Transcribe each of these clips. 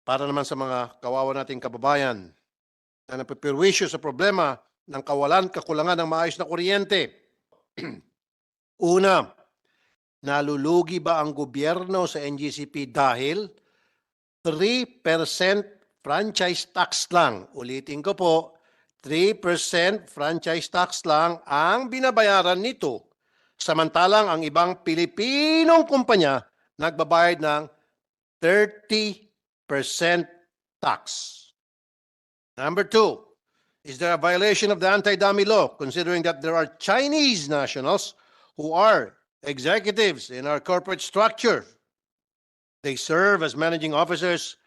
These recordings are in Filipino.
para naman sa mga kawawa nating kababayan na napipirwisyo sa problema ng kakulangan ng maayos na kuryente. Una, nalulugi ba ang gobyerno sa NGCP dahil 3% franchise tax lang? Ulitin ko po, 3% franchise tax lang ang binabayaran nito. Samantalang ang ibang Pilipinong kumpanya nagbabayad ng 30% tax. Number two, is there a violation of the anti-dummy law considering that there are Chinese nationals who are executives in our corporate structure? They serve as managing officers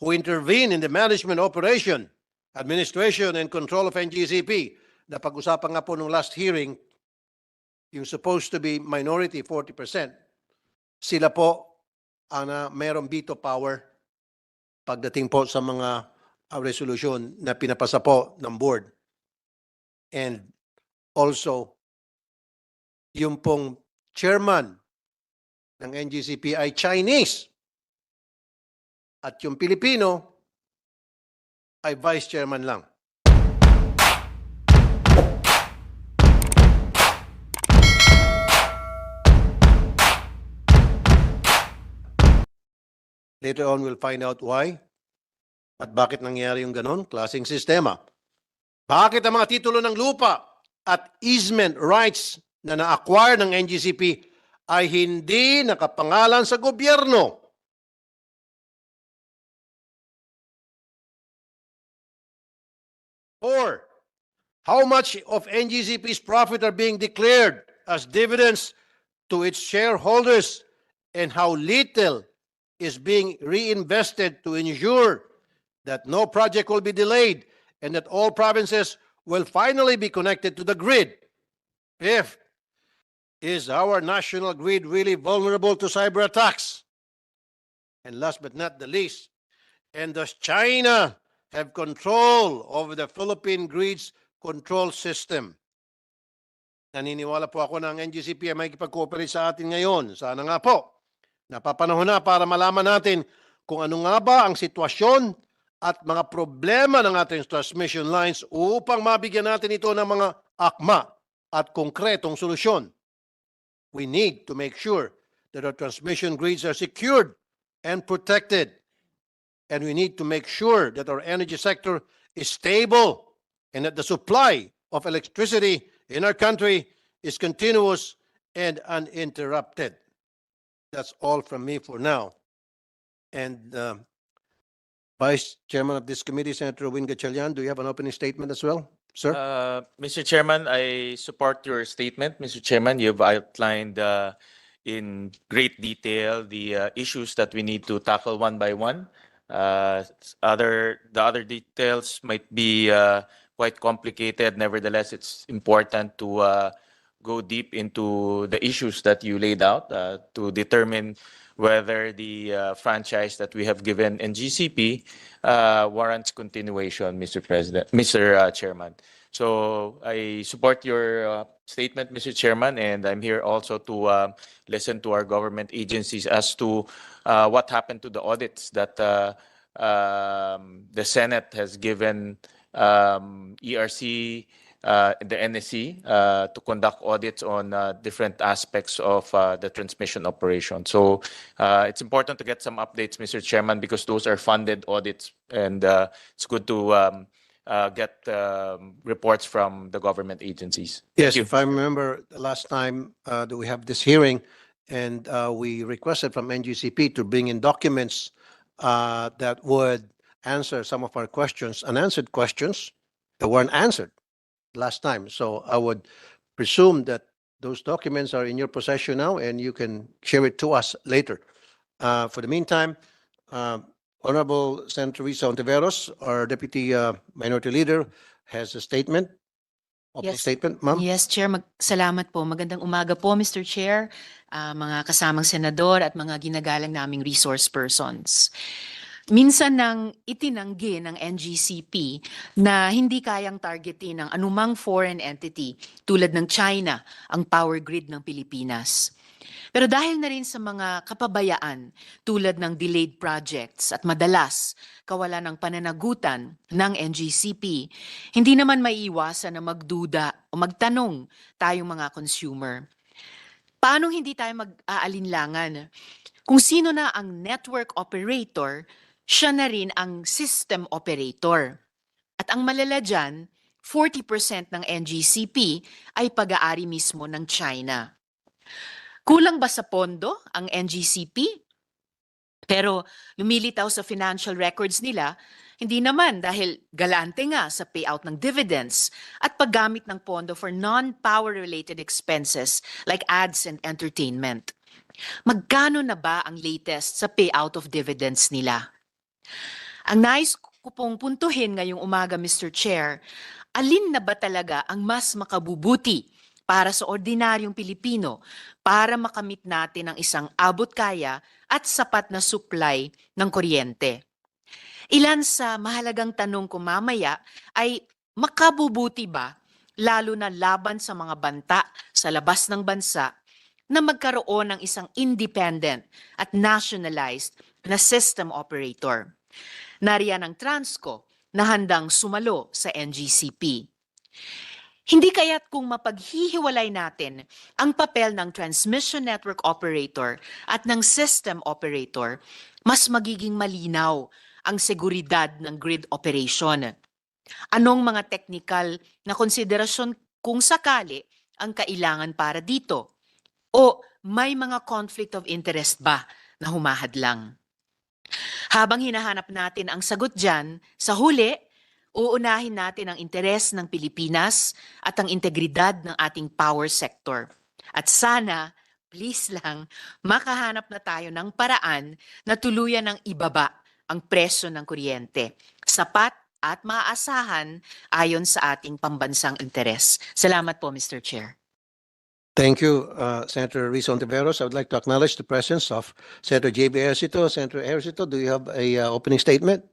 who intervene in the management, operation, administration, and control of NGCP. Napag-usapan nga po nung last hearing, yung supposed to be minority, 40%. Sila po ang mayroong veto power pagdating po sa mga resolution na pinapasa po ng board. And also, yung pong chairman ng NGCP ay Chinese. At yung Pilipino ay vice chairman lang. Later on, we'll find out why at bakit nangyari yung ganon, klaseng sistema. Bakit ang mga titulo ng lupa at easement rights na na-acquire ng NGCP ay hindi nakapangalan sa gobyerno? Or, how much of NGCP's profit are being declared as dividends to its shareholders and how little is being reinvested to ensure that no project will be delayed and that all provinces will finally be connected to the grid? Fifth, is our national grid really vulnerable to cyber attacks? And last but not the least, and does China have control over the Philippine grid's control system? Naniniwala po ako na ang NGCP ay makikipag-cooperate sa atin ngayon. Sana nga po. Napapanahon na para malaman natin kung ano nga ba ang sitwasyon at mga problema ng ating transmission lines upang mabigyan natin ito ng mga akma at konkretong solusyon. We need to make sure that our transmission grids are secured and protected. And we need to make sure that our energy sector is stable and that the supply of electricity in our country is continuous and uninterrupted. That's all from me for now. And Vice Chairman of this committee, Senator Win Gatchalian, do you have an opening statement as well, sir? Mr. Chairman, I support your statement. Mr. Chairman, you've outlined in great detail the issues that we need to tackle one by one. The other details might be quite complicated. Nevertheless, it's important to go deep into the issues that you laid out to determine whether the franchise that we have given NGCP warrants continuation, Mr. Chairman. So I support your statement, Mr. Chairman, and I'm here also to listen to our government agencies as to what happened to the audits that the Senate has given ERC, the NSC, to conduct audits on different aspects of the transmission operation. So it's important to get some updates, Mr. Chairman, because those are funded audits, and it's good to get reports from the government agencies. Yes, if I remember the last time that we have this hearing, and we requested from NGCP to bring in documents that would answer some of our questions, unanswered questions that weren't answered last time. So I would presume that those documents are in your possession now and you can share it to us later. For the meantime, Honorable Senator Risa Ontiveros, our Deputy Minority Leader, has a statement. Opening Yes. statement, ma'am. Yes, Chair. Salamat po. Magandang umaga po, Mr. Chair, mga kasamang senador at mga ginagalang naming resource persons. Minsan nang itinanggi ng NGCP na hindi kayang targetin ng anumang foreign entity tulad ng China ang power grid ng Pilipinas. Pero dahil na rin sa mga kapabayaan tulad ng delayed projects at madalas kawalan ng pananagutan ng NGCP, hindi naman maiiwasan na magduda o magtanong tayong mga consumer. Paano hindi tayo mag-aalinlangan? Kung sino na ang network operator, siya na rin ang system operator. At ang malala dyan, 40% ng NGCP ay pag-aari mismo ng China. Kulang ba sa pondo ang NGCP? Pero lumilitaw sa financial records nila, hindi naman dahil galante nga sa payout ng dividends at paggamit ng pondo for non-power related expenses like ads and entertainment. Magkano na ba ang latest sa payout of dividends nila? Ang nais ko pong puntuhin ngayong umaga, Mr. Chair, alin na ba talaga ang mas makabubuti para sa ordinaryong Pilipino para makamit natin ang isang abot-kaya at sapat na supply ng kuryente? Ilan sa mahalagang tanong ko mamaya ay makabubuti ba, lalo na laban sa mga banta sa labas ng bansa, na magkaroon ng isang independent at nationalized na system operator? Nariyan ang Transco na handang sumalo sa NGCP. Hindi kaya't kung mapaghihiwalay natin ang papel ng transmission network operator at ng system operator, mas magiging malinaw ang seguridad ng grid operation. Anong mga technical na konsiderasyon kung sakali ang kailangan para dito? O may mga conflict of interest ba na humahadlang? Habang hinahanap natin ang sagot dyan, sa huli, uunahin natin ang interes ng Pilipinas at ang integridad ng ating power sector. At sana, please lang, makahanap na tayo ng paraan na tuluyan ng ibaba ang presyo ng kuryente. Sapat at maaasahan ayon sa ating pambansang interes. Salamat po, Mr. Chair. Thank you, Senator Rizal Ontiveros. I would like to acknowledge the presence of Senator J.B. Ejercito. Senator Ejercito, do you have a opening statement?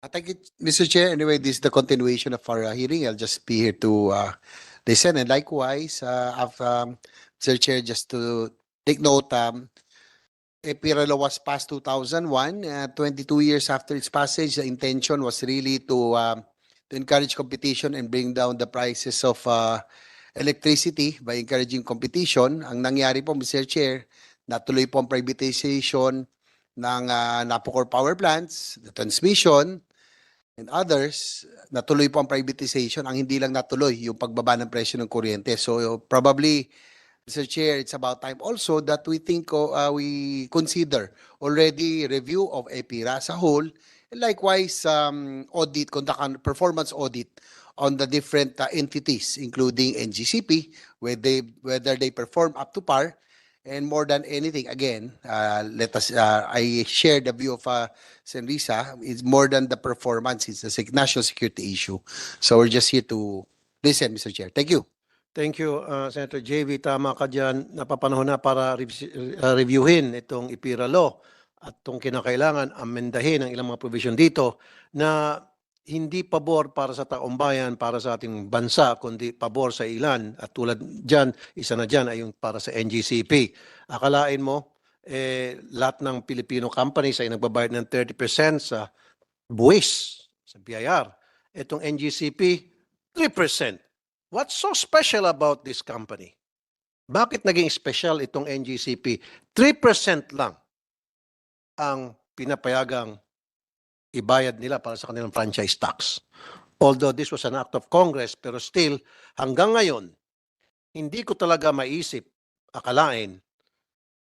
Thank you, Mr. Chair. Anyway, this is the continuation of our hearing. I'll just be here to listen. And likewise, Mr. Chair, just to take note, EPIRA law was passed 2001. 22 years after its passage, the intention was really to encourage competition and bring down the prices of electricity by encouraging competition. Ang nangyari po, Mr. Chair, natuloy po ang privatization ng Napocor power plants, the transmission, and others. Natuloy po ang privatization. Ang hindi lang natuloy, yung pagbaba ng presyo ng kuryente. So probably, Mr. Chair, it's about time also that we think we consider already review of EPIRA as a whole, and likewise audit, conduct a performance audit on the different entities, including NGCP, whether they perform up to par. And more than anything, again, I share the view of Senrisa. It's more than the performance, it's a national security issue. So we're just here to listen, Mr. Chair. Thank you. Thank you, Senator JV. Tama ka dyan. Napapanahon na para reviewin itong EPIRA law at itong kinakailangan amendahin ang ilang mga provision dito na hindi pabor para sa taong bayan, para sa ating bansa, kundi pabor sa ilan. At tulad dyan, isa na dyan ay yung para sa NGCP. Akalain mo, lahat ng Filipino companies ay nagbabayad ng 30% sa buwis, sa BIR. Itong NGCP, 3%. What's so special about this company? Bakit naging special itong NGCP? 3% lang ang pinapayagang ibayad nila para sa kanilang franchise tax. Although this was an act of Congress, pero still, hanggang ngayon, hindi ko talaga maisip, akalain,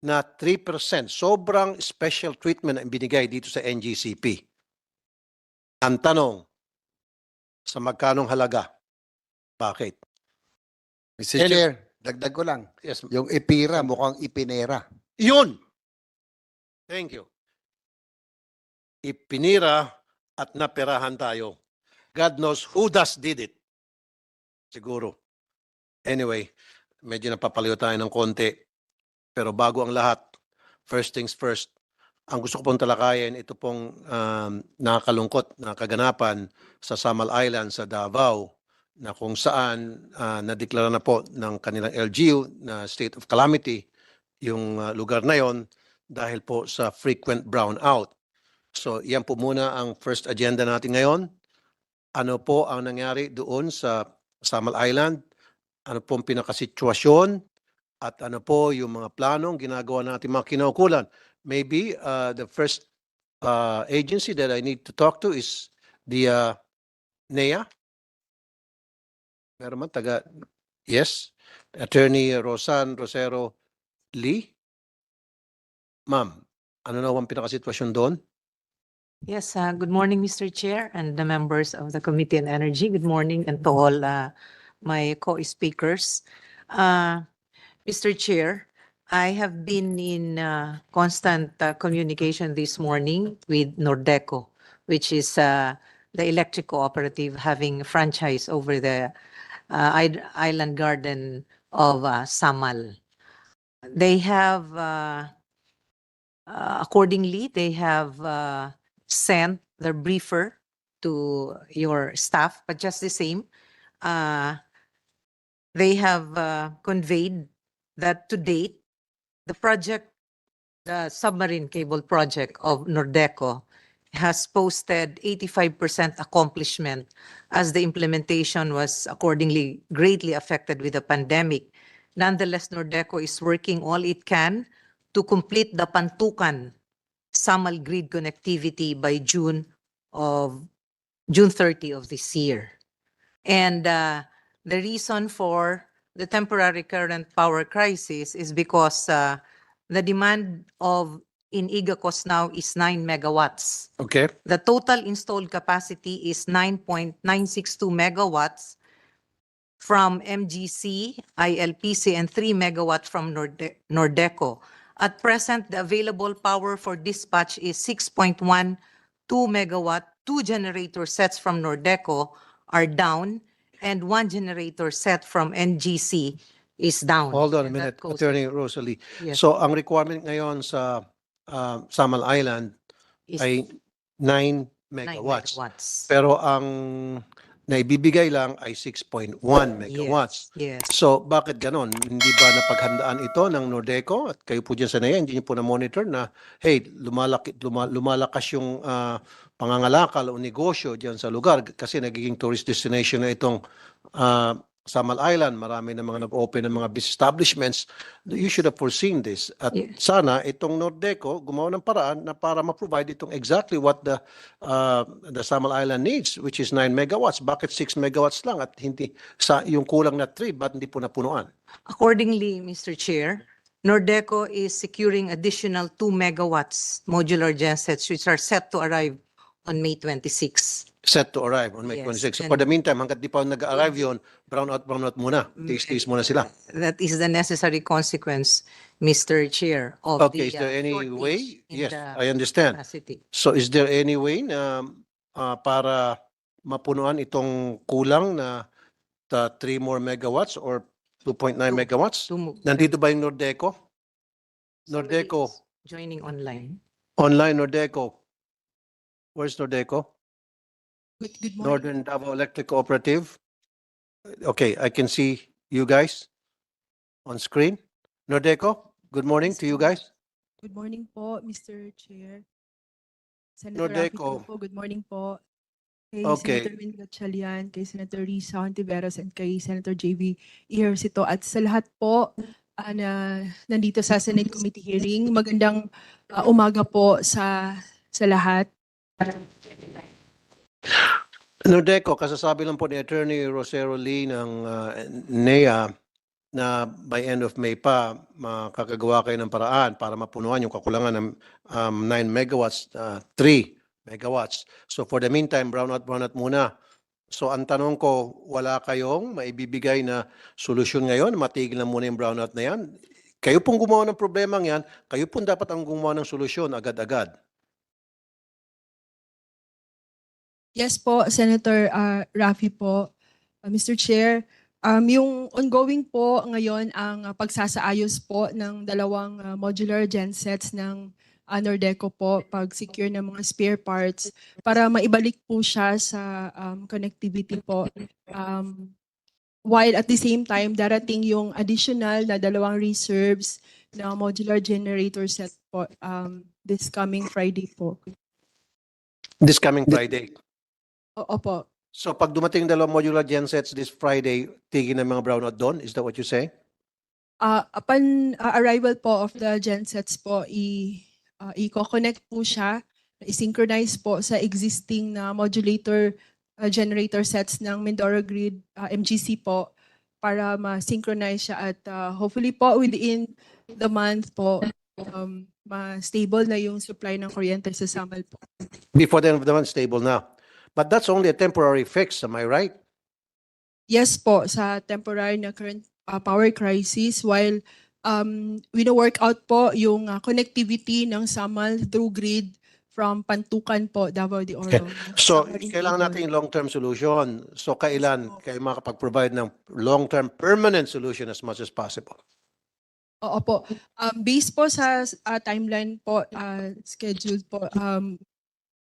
na 3%, sobrang special treatment ang binigay dito sa NGCP. Ang tanong, sa magkanong halaga? Bakit? Mr. Chair, dagdag ko lang. Yes, Yung EPIRA mukhang ipinera. yun! Thank you. Ipinira at naperahan tayo. God knows who did it. Siguro. Anyway, medyo napapaliw tayo ng konti. Pero bago ang lahat, first things first, ang gusto ko pong talakayin, ito pong nakakalungkot na kaganapan sa Samal Island sa Davao. na kung saan nadeklara na po ng kanilang LGU na state of calamity yung lugar na yon dahil po sa frequent brownout. So yan po muna ang first agenda natin ngayon. Ano po ang nangyari doon sa Samal Island? Ano po ang pinakasitwasyon? At ano po yung mga planong ginagawa natin mga kinaukulan? Maybe the first agency that I need to talk to is the NEA. Meron man taga, yes, Attorney Rosan Rosero Lee. Ma'am, ano na ang pinakasitwasyon doon? Yes, good morning, Mr. Chair and the members of the Committee on Energy. Good morning and to all my co-speakers. Mr. Chair, I have been in constant communication this morning with Nordeco, which is the electric cooperative having franchise over the island garden of Samal. They have, accordingly, they have sent their briefer to your staff, but just the same, they have conveyed that to date, the project, the submarine cable project of Nordeco has posted 85% accomplishment as the implementation was accordingly greatly affected with the pandemic. Nonetheless, Nordeco is working all it can to complete the Pantukan Samal grid connectivity by June 30 of this year. And the reason for the temporary current power crisis is because the demand in Igacos now is 9 megawatts. Okay. The total installed capacity is 9.962 megawatts from MGC, ILPC, and 3 megawatts from Nordeco. At present, the available power for dispatch is 6.12 megawatt. 2 generator sets from Nordeco are down, and 1 generator set from NGC is down. Hold on a And that minute, goes- Attorney Rosalie. Yes, So ang requirement ngayon sa Samal Island is ay 9 9 megawatts. megawatts. Pero ang naibibigay lang ay 6.1 megawatts. Yes. So bakit ganon? Hindi ba napaghandaan ito ng Nordeco at kayo po dyan sa NEA, hindi niyo po na-monitor na, hey, lumalakas yung pangangalakal o negosyo dyan sa lugar kasi nagiging tourist destination na itong Samal Island, marami na mga nag-open ng mga business establishments. You should have foreseen this. At Yeah. sana itong Nordeco gumawa ng paraan na para ma-provide itong exactly what the Samal Island needs, which is 9 megawatts. Bakit 6 megawatts lang at hindi sa yung kulang na 3, ba't hindi po napunuan? Accordingly, Mr. Chair, Nordeco is securing additional 2 megawatts modular gensets which are set to arrive on May 26. Set to arrive on May Yes, 26. So and- for the meantime, hanggat di pa nag-arrive yun, brownout muna. Tiis-tiis muna sila. That is the necessary consequence, Mr. Chair, of Okay, is the there any shortage way? in Yes, the I understand. capacity. So is there any way na para mapunuan itong kulang na 3 more megawatts or 2.9 Two. megawatts? To Nandito ba yung Nordeco? Nordeco. joining online. Online Nordeco. Where's Nordeco? Good morning. Northern Davao Electric Cooperative. Okay, I can see you guys on screen. Nordeco, good morning Yes, to you po. guys. Good morning po, Mr. Chair. Senator Nordeco. Rafi po, good morning po. Kay Okay. Senator Win Gatchalian, kay Senator Risa Hontiveros, and kay Senator JV Ejercito. At sa lahat po na nandito sa Senate Committee hearing, magandang umaga po sa lahat. Nordeco, kasasabi lang po ni Attorney Rosero Lee ng NEA na by end of May pa makakagawa kayo ng paraan para mapunuan yung kakulangan ng 9 megawatts, 3 megawatts. So for the meantime, brownout muna. So ang tanong ko, wala kayong maibibigay na solusyon ngayon? Matigil na muna yung brownout na yan? Kayo pong gumawa ng problema yan, kayo pong dapat ang gumawa ng solusyon agad-agad. Yes po, Senator Rafi po. Mr. Chair, yung ongoing po ngayon ang pagsasaayos po ng dalawang modular gensets ng Nordeco po pag-secure ng mga spare parts para maibalik po siya sa connectivity po. While at the same time, darating yung additional na 2 reserves na modular generator set po this coming Friday po. This coming Friday. Opo. So pag dumating yung 2 modular gensets this Friday, tigil ng mga brownout doon? Is that what you say? Upon arrival po of the gensets po, i-connect po siya, i-synchronize po sa existing na modulator generator sets ng Mindoro Grid MGC po para ma-synchronize siya at hopefully po within the month po ma-stable na yung supply ng kuryente sa Samal po. Before the end of the month, stable now. But that's only a temporary fix, am I right? Yes po, sa temporary na current power crisis while wino-work out po yung connectivity ng Samal through grid from Pantukan po, Davao de Oro. Okay. So, Submarine kailangan cable. natin yung long-term solution. So, kailan kayo makapag-provide ng long-term permanent solution as much as possible? Oo po. Based po sa timeline po, scheduled po,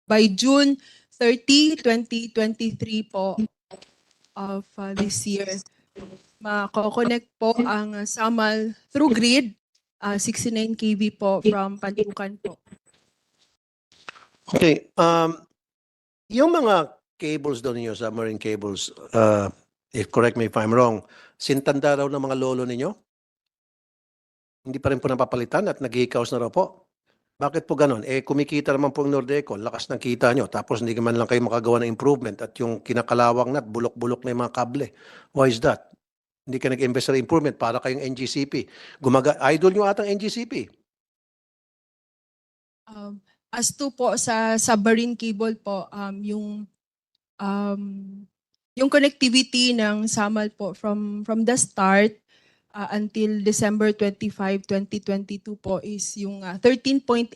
by June 30, 2023 po of this year, mako-connect po ang Samal through grid, 69 kV po from Pantukan po. Okay. Yung mga cables doon ninyo, submarine cables, if correct me if I'm wrong, sintanda raw ng mga lolo ninyo? Hindi pa rin po napapalitan at nag-i-house na raw po. Bakit po ganun? Kumikita naman po ang Nordeco, lakas ng kita nyo, tapos hindi man lang kayo makagawa ng improvement at yung kinakalawang na, bulok-bulok na yung mga kable. Why is that? Hindi ka nag-invest sa improvement para kayong NGCP. Idol nyo atang NGCP. As to po sa submarine cable po, yung connectivity ng Samal po from the start until December 25, 2022 po is yung 13.8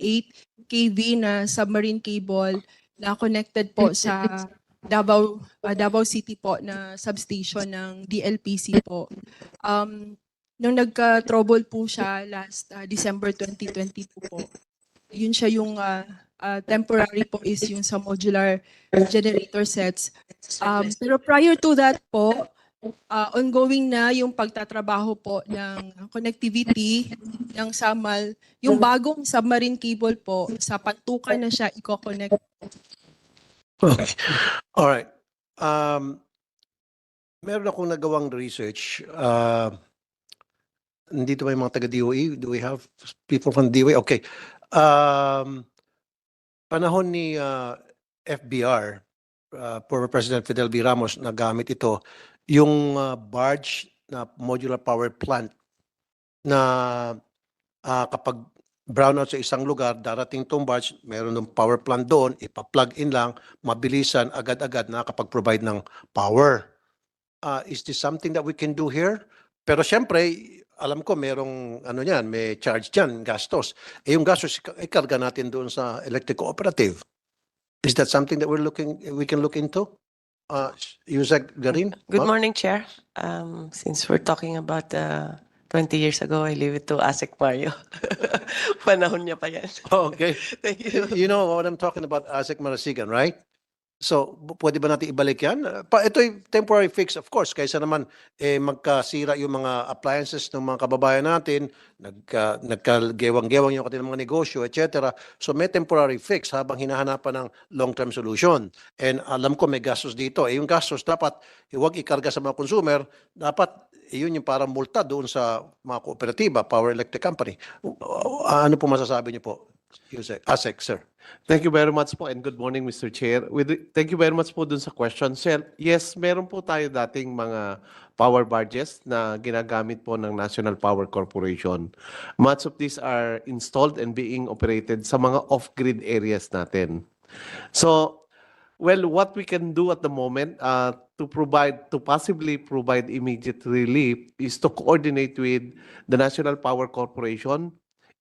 kV na submarine cable na connected po sa Davao City po na substation ng DLPC po. Nung nagka-trouble po siya last December 2022 po, yun siya yung temporary po is yung sa modular generator sets. Pero prior to that po, ongoing na yung pagtatrabaho po ng connectivity ng Samal. Yung bagong submarine cable po, sa Pantukan na siya i-connect. Okay. All right. Meron akong nagawang research. Nandito ba yung mga taga-DOE? Do we have people from DOE? Okay. Panahon ni FBR, former President Fidel V. Ramos, nagamit ito, yung barge na modular power plant na kapag brownout sa isang lugar, darating tong barge, meron ng power plant doon, ipa-plug in lang, mabilisan, agad-agad nakakapag-provide ng power. Is this something that we can do here? Pero syempre, alam ko merong may charge dyan, gastos. Yung gastos, ikarga natin doon sa electric cooperative. Is that something that we can look into? Yusek Garin? Good morning, Chair. Since we're talking about 20 years ago, I leave it to Asik Mario. Panahon niya pa yan. Oh, okay. Thank you. You know what I'm talking about, Asik Marasigan, right? So, pwede ba natin ibalik yan? Ito'y temporary fix, of course, kaysa naman magkasira yung mga appliances ng mga kababayan natin, nagkagewang-gewang yung kanilang mga negosyo, etc. So, may temporary fix habang hinahanapan ng long-term solution. And alam ko may gastos dito. Yung gastos dapat huwag ikarga sa mga consumer, dapat yun yung parang multa doon sa mga kooperatiba, power electric company. Ano po masasabi niyo po? Asik, sir. Thank you very much po and good morning, Mr. Chair. Thank you very much po dun sa question. Sir, yes, meron po tayo dating mga power barges na ginagamit po ng National Power Corporation. Much of these are installed and being operated sa mga off-grid areas natin. So, well, what we can do at the moment to possibly provide immediate relief is to coordinate with the National Power Corporation.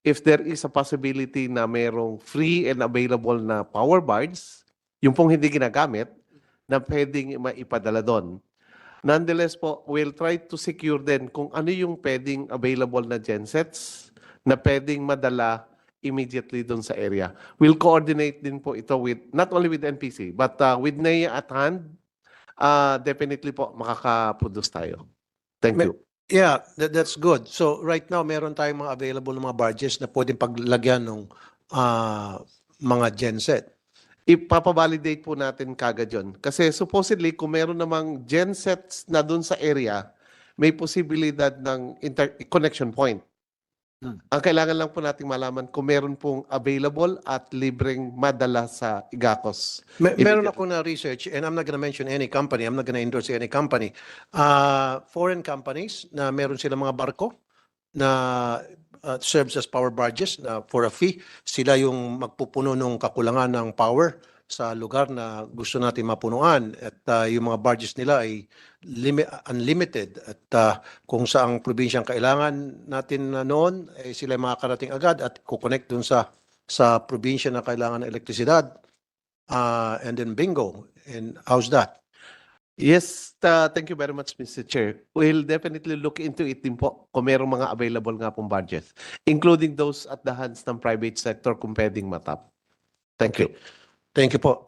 If there is a possibility na merong free and available na power barge, yung pong hindi ginagamit, na pwedeng maipadala doon. Nonetheless po, we'll try to secure din kung ano yung pwedeng available na gensets na pwedeng madala immediately doon sa area. We'll coordinate din po ito with, not only with NPC, but with NEA at hand, definitely po makaka-produce tayo. Thank Me- you. Yeah, that's good. So right now, meron tayong mga available na mga barges na pwedeng paglagyan ng mga genset. Ipapavalidate po natin kagad yun. Kasi supposedly, kung meron namang gensets na doon sa area, may posibilidad ng connection point. Ang kailangan lang po nating malaman kung meron pong available at libreng madala sa Igacos. Meron ako na research, and I'm not gonna mention any company, I'm not gonna endorse any company. Foreign companies na meron silang mga barko na serves as power barges na for a fee. Sila yung magpupuno ng kakulangan ng power sa lugar na gusto natin mapunuan. At yung mga barges nila ay unlimited. At kung saang probinsyang kailangan natin na noon, sila makakarating agad at kukonect dun sa probinsya na kailangan ng elektrisidad. And then bingo. And how's that? Yes, thank you very much, Mr. Chair. We'll definitely look into it din po kung merong mga available nga pong budgets, including those at the hands ng private sector kung pwedeng matap. Thank you. Thank you po.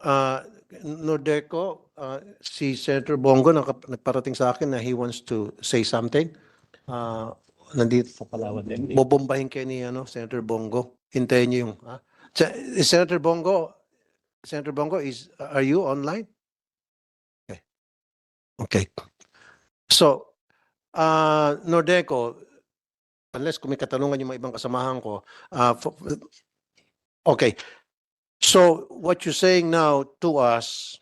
Nordeco, si Senator Bongo nagparating sa akin na he wants to say something. Nandito sa Palawan din. Bobombahin kayo ni Senator Bongo. Hintayin niyo yung... Senator Bongo, are you online? Okay. Okay. So, Nordeco, unless kung may katanungan yung mga ibang kasamahan ko, okay. So, what you're saying now to us,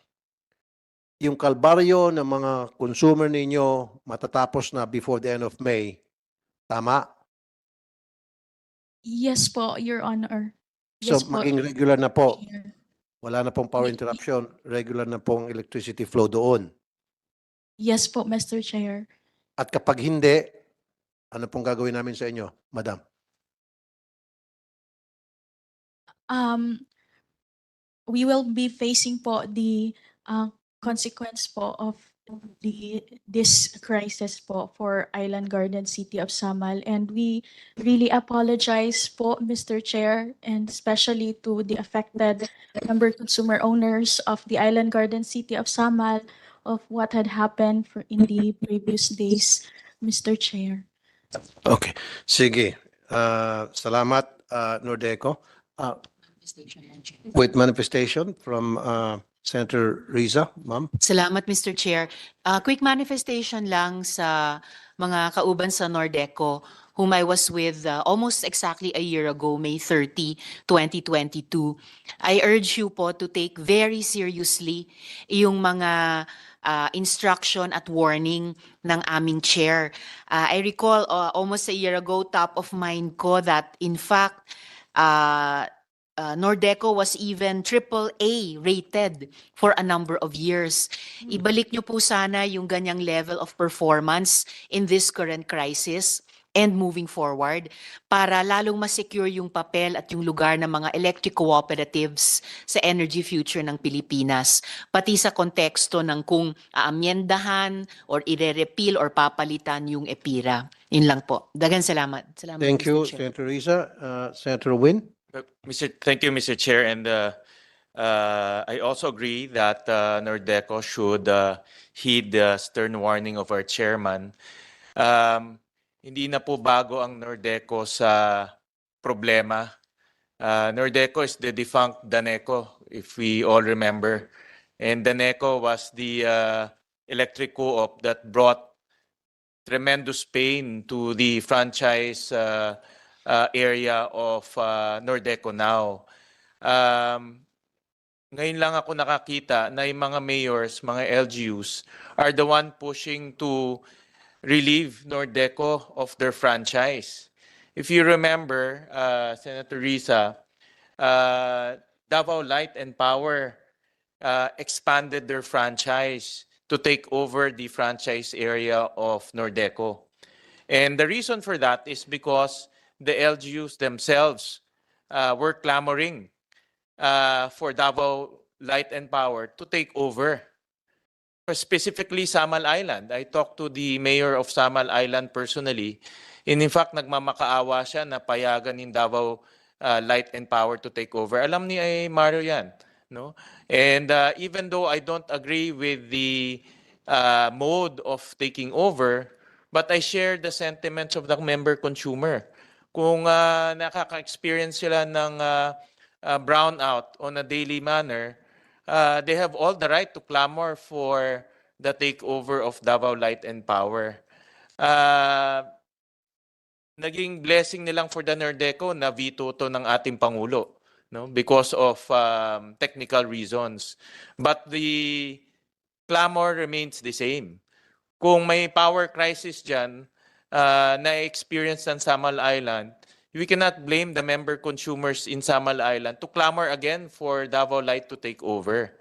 yung kalbaryo ng mga consumer ninyo matatapos na before the end of May, tama? Yes po, Your Honor. So, Yes po, maging regular na po. Chair. Wala na pong power interruption, regular na pong electricity flow doon. Yes po, Mr. Chair. At kapag hindi, ano pong gagawin namin sa inyo, Madam? We will be facing po the consequence po of this crisis po for Island Garden City of Samal, and we really apologize po, Mr. Chair, and especially to the affected member consumer owners of the Island Garden City of Samal of what had happened in the previous days, Mr. Chair. Okay. Sige. Salamat, Nordeco. With manifestation from Senator Riza, ma'am. Salamat, Mr. Chair. Quick manifestation lang sa mga kauban sa Nordeco whom I was with almost exactly a year ago, May 30, 2022. I urge you po to take very seriously yung mga instruction at warning ng aming chair. I recall almost a year ago, top of mind ko that in fact, Nordeco was even AAA rated for a number of years. Ibalik niyo po sana yung ganyang level of performance in this current crisis and moving forward para lalong ma-secure yung papel at yung lugar ng mga electric cooperatives sa energy future ng Pilipinas. Pati sa konteksto ng kung aamyendahan or ire-repeal or papalitan yung EPIRA. Yun lang po. Dagan salamat. Salamat, Thank Mr. you, Chair. Senator Riza. Senator Win. Thank you, Mr. Chair. And I also agree that Nordeco should heed the stern warning of our chairman. Hindi na po bago ang Nordeco sa problema. Nordeco is the defunct Daneco, if we all remember. And Daneco was the electric co-op that brought tremendous pain to the franchise area of Nordeco now. Ngayon lang ako nakakita na yung mga mayors, mga LGUs are the one pushing to relieve Nordeco of their franchise. If you remember, Senator Risa, Davao Light and Power expanded their franchise to take over the franchise area of Nordeco. And the reason for that is because the LGUs themselves were clamoring for Davao Light and Power to take over. Specifically, Samal Island. I talked to the mayor of Samal Island personally. And in fact, nagmamakaawa siya na payagan ng Davao Light and Power to take over. Alam ni Mario yan, no? And even though I don't agree with the mode of taking over, but I share the sentiments of the member consumer. Kung nakaka-experience sila ng brownout on a daily manner, they have all the right to clamor for the takeover of Davao Light and Power. Naging blessing nilang for the Nordeco na veto to ng ating Pangulo, no? Because of technical reasons. But the clamor remains the same. Kung may power crisis dyan na-experience ng Samal Island, we cannot blame the member consumers in Samal Island to clamor again for Davao Light to take over.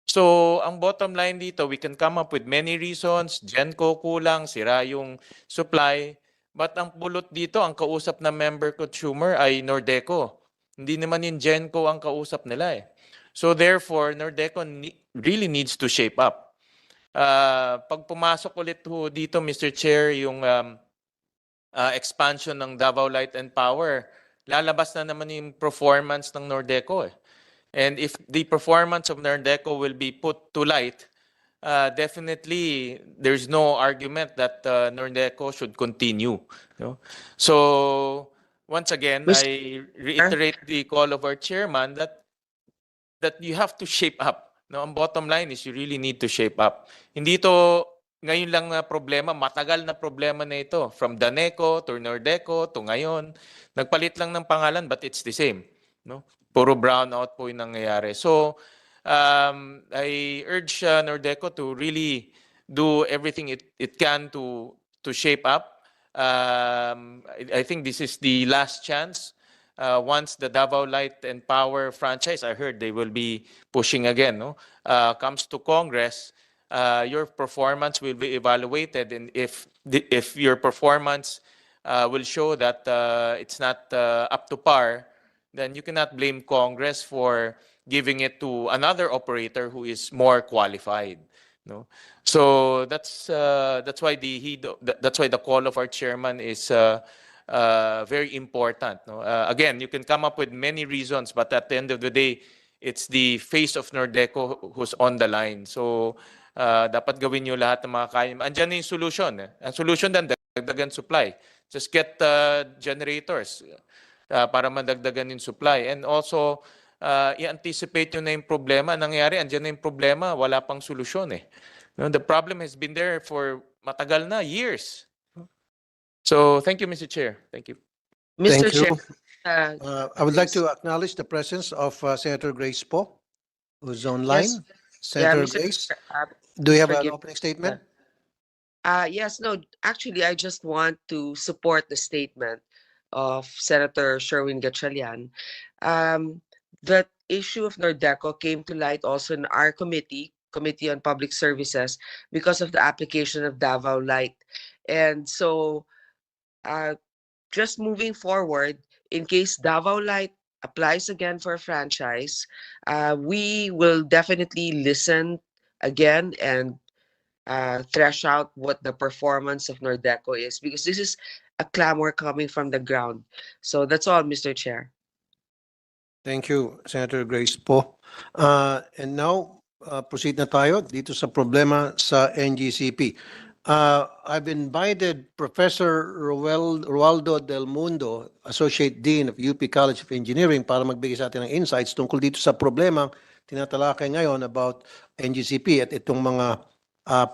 So, ang bottom line dito, we can come up with many reasons. Genco kulang, sira yung supply. But ang pulot dito, ang kausap na member consumer ay Nordeco. Hindi naman yung Genco ang kausap nila eh. So therefore, Nordeco really needs to shape up. Pag pumasok ulit dito, Mr. Chair, yung expansion ng Davao Light and Power, lalabas na naman yung performance ng Nordeco eh. And if the performance of Nordeco will be put to light, definitely there's no argument that Nordeco should continue. No? So once again, I reiterate the call of our chairman that you have to shape up. No, ang bottom line is you really need to shape up. Hindi to ngayon lang na problema, matagal na problema na ito. From Daneco to Nordeco to ngayon, nagpalit lang ng pangalan but it's the same. No? Puro brownout po yung nangyayari. So I urge Nordeco to really do everything it can to shape up. I think this is the last chance. Once the Davao Light and Power franchise, I heard they will be pushing again, no? Comes to Congress, your performance will be evaluated, and if your performance will show that it's not up to par, then you cannot blame Congress for giving it to another operator who is more qualified. No, so that's why the call of our chairman is very important. No, again, you can come up with many reasons, but at the end of the day, it's the face of Nordeco who's on the line. So dapat gawin nyo lahat ng mga kaya. Andiyan na yung solution. Ang solution din, dagdagan supply. Just get generators para madagdagan yung supply. And also, i-anticipate nyo na yung problema. Nangyari, andyan na yung problema, wala pang solusyon eh. No, the problem has been there for matagal na, years. So, thank you, Mr. Chair. Thank you. Mr. Thank you. Chair, I would like to acknowledge the presence of Senator Grace Poe, who's online. Yes. Senator Mr. Grace, Chair, do you have an forgive- opening statement? yes, no, actually, I just want to support the statement of Senator Sherwin Gatchalian. The issue of Nordeco came to light also in our Committee on Public Services, because of the application of Davao Light. And so, just moving forward, in case Davao Light applies again for a franchise, we will definitely listen again and thresh out what the performance of Nordeco is, because this is a clamor coming from the ground. So that's all, Mr. Chair. Thank you, Senator Grace Poe. And now, proceed na tayo dito sa problema sa NGCP. I've invited Professor Roaldo Del Mundo, Associate Dean of UP College of Engineering, para magbigay sa atin ng insights tungkol dito sa problema tinatalakay ngayon about NGCP at itong mga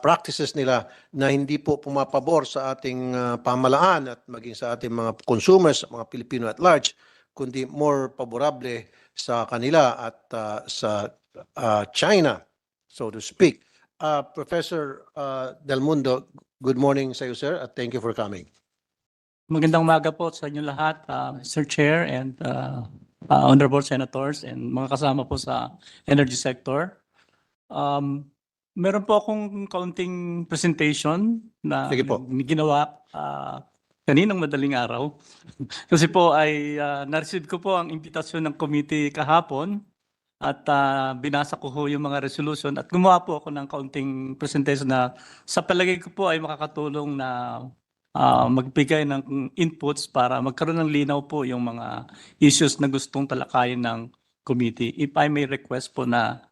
practices nila na hindi po pumapabor sa ating pamalaan at maging sa ating mga consumers, mga Pilipino at large, kundi more favorable sa kanila at sa China, so to speak. Professor Del Mundo, good morning sa iyo, sir, at thank you for coming. Magandang umaga po sa inyo lahat, Mr. Chair and honorable senators and mga kasama po sa energy sector. Meron po akong kaunting presentation na Sige po. ginawa kaninang madaling araw. Kasi po ay na-receive ko po ang imbitasyon ng committee kahapon at binasa ko ho yung mga resolution at gumawa po ako ng kaunting presentation na sa palagay ko po ay makakatulong na magbigay ng inputs para magkaroon ng linaw po yung mga issues na gustong talakayin ng committee. If I may request po na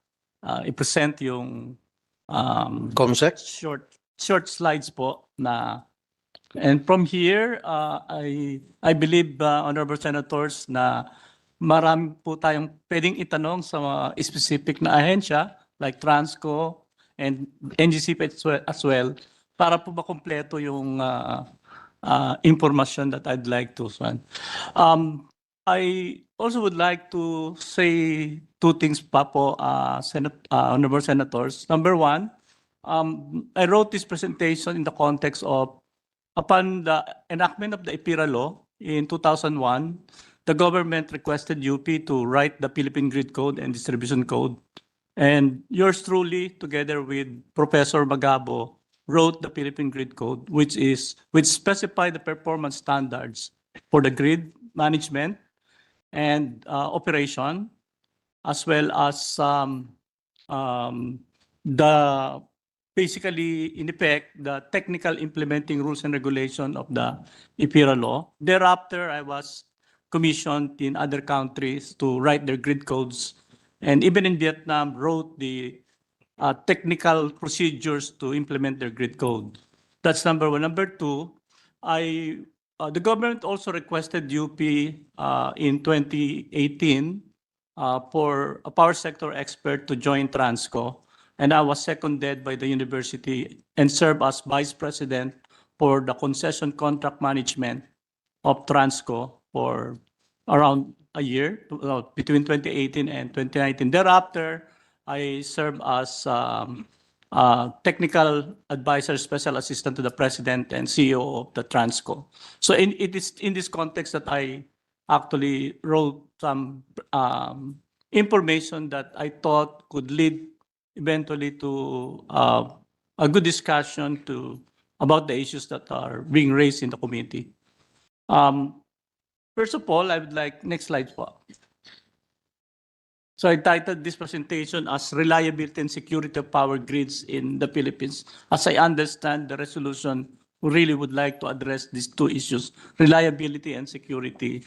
i-present yung Comsec? short slides po na. And from here, I believe, Honorable Senators, na marami po tayong pwedeng itanong sa mga specific na ahensya like Transco and NGCP as well para po makumpleto yung information that I'd like to send. I also would like to say two things pa po, Honorable Senators. Number one, I wrote this presentation in the context of upon the enactment of the IPIRA law in 2001, the government requested UP to write the Philippine Grid Code and Distribution Code. And yours truly, together with Professor Magabo, wrote the Philippine Grid Code, which specify the performance standards for the grid management and operation, as well as basically, in effect, the technical implementing rules and regulation of the IPIRA law. Thereafter, I was commissioned in other countries to write their grid codes, and even in Vietnam, wrote the technical procedures to implement their grid code. That's number one. Number two, the government also requested UP in 2018 for a power sector expert to join Transco. And I was seconded by the university and served as vice president for the concession contract management of Transco for around a year, between 2018 and 2019. Thereafter, I served as technical advisor, special assistant to the president and CEO of the Transco. So it is in this context that I actually wrote some information that I thought could lead eventually to a good discussion about the issues that are being raised in the committee. First of all, I would like, next slide po. So I titled this presentation as Reliability and Security of Power Grids in the Philippines. As I understand, the resolution really would like to address these two issues, reliability and security.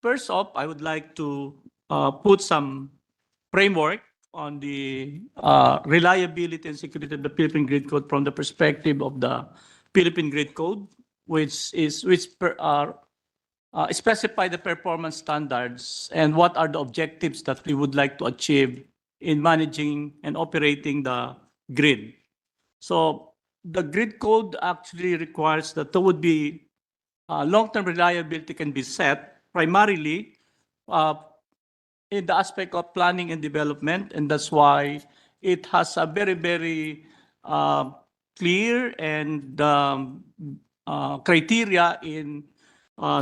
First off, I would like to put some framework on the reliability and security of the Philippine Grid Code from the perspective of the Philippine Grid Code, which specify the performance standards and what are the objectives that we would like to achieve in managing and operating the grid. So the grid code actually requires that there would be long-term reliability can be set primarily in the aspect of planning and development, and that's why it has a very, very clear and criteria in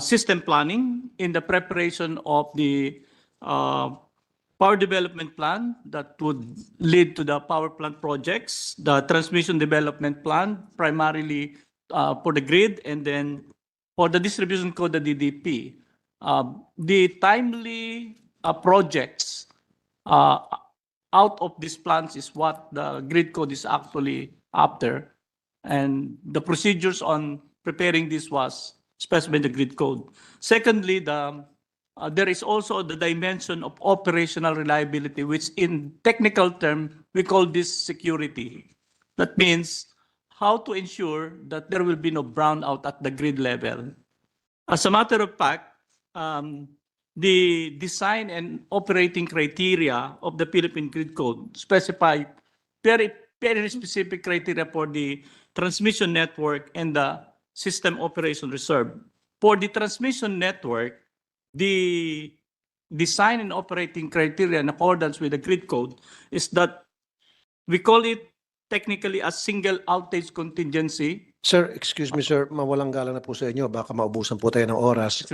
system planning, in the preparation of the power development plan that would lead to the power plant projects, the transmission development plan, primarily for the grid, and then for the distribution code, the DDP. The timely projects out of these plans is what the grid code is actually after. And the procedures on preparing this was specified in the grid code. Secondly, there is also the dimension of operational reliability, which in technical term, we call this security. That means how to ensure that there will be no brownout at the grid level. As a matter of fact, the design and operating criteria of the Philippine Grid Code specify very, very specific criteria for the transmission network and the system operation reserve. For the transmission network, the design and operating criteria in accordance with the grid code is that we call it technically a single outage contingency. Sir, excuse me sir, mawalang galang na po sa inyo. Baka maubusan po tayo ng oras.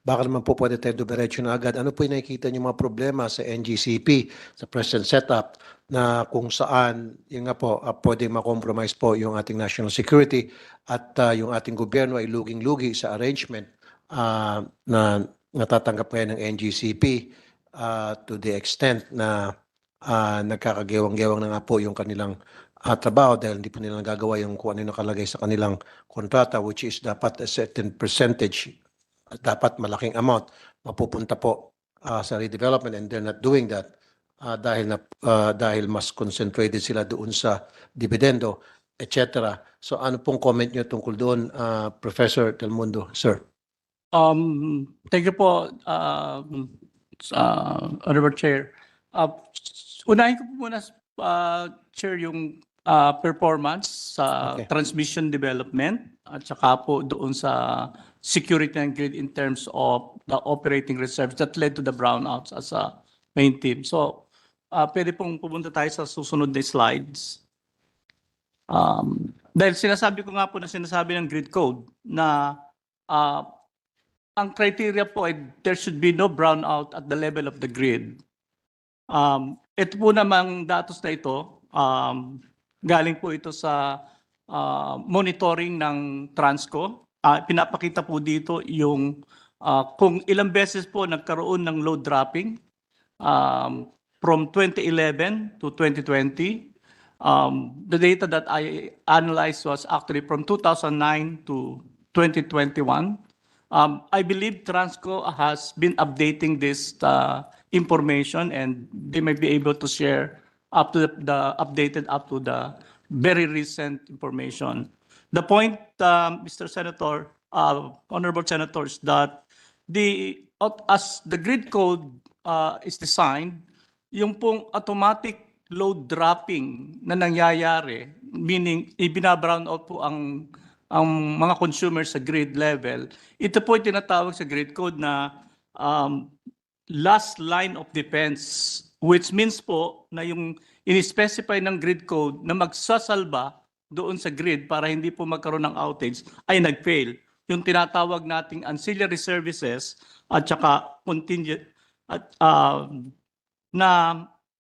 Baka naman po pwede tayo dumiretso na agad. Ano po yung nakikita niyo mga problema sa NGCP, sa present setup, na kung saan, yun nga po, pwede ma-compromise po yung ating national security at yung ating gobyerno ay luging-lugi sa arrangement na natatanggap ngayon ng NGCP to the extent na nagkakagewang-gewang na nga po yung kanilang trabaho dahil hindi po nila nagagawa yung kung ano yung nakalagay sa kanilang kontrata, which is dapat a certain percentage, dapat malaking amount mapupunta po sa redevelopment, and they're not doing that dahil mas concentrated sila doon sa dividendo, etc. So ano pong comment niyo tungkol doon, Professor Del Mundo, sir? Thank you po, Honorable Chair. Unahin ko po muna, Chair, yung performance sa Okay. transmission development at saka po doon sa security and grid in terms of the operating reserves that led to the brownouts as a main team. So, pwede pong pumunta tayo sa susunod na slides. Dahil sinasabi ko nga po na sinasabi ng grid code na ang criteria po ay there should be no brownout at the level of the grid. Ito po namang datos na ito, galing po ito sa monitoring ng Transco. Pinapakita po dito yung kung ilang beses po nagkaroon ng load dropping from 2011 to 2020. The data that I analyzed was actually from 2009 to 2021. I believe Transco has been updating this information, and they may be able to share up to the updated up to the very recent information. The point, Mr. Senator, honorable senators, that as the grid code is designed, yung pong automatic load dropping na nangyayari, meaning ibina-brown out po ang mga consumers sa grid level, ito po yung tinatawag sa grid code na last line of defense, which means po na yung in-specify ng grid code na magsasalba doon sa grid para hindi po magkaroon ng outage ay nag-fail. Yung tinatawag nating ancillary services at saka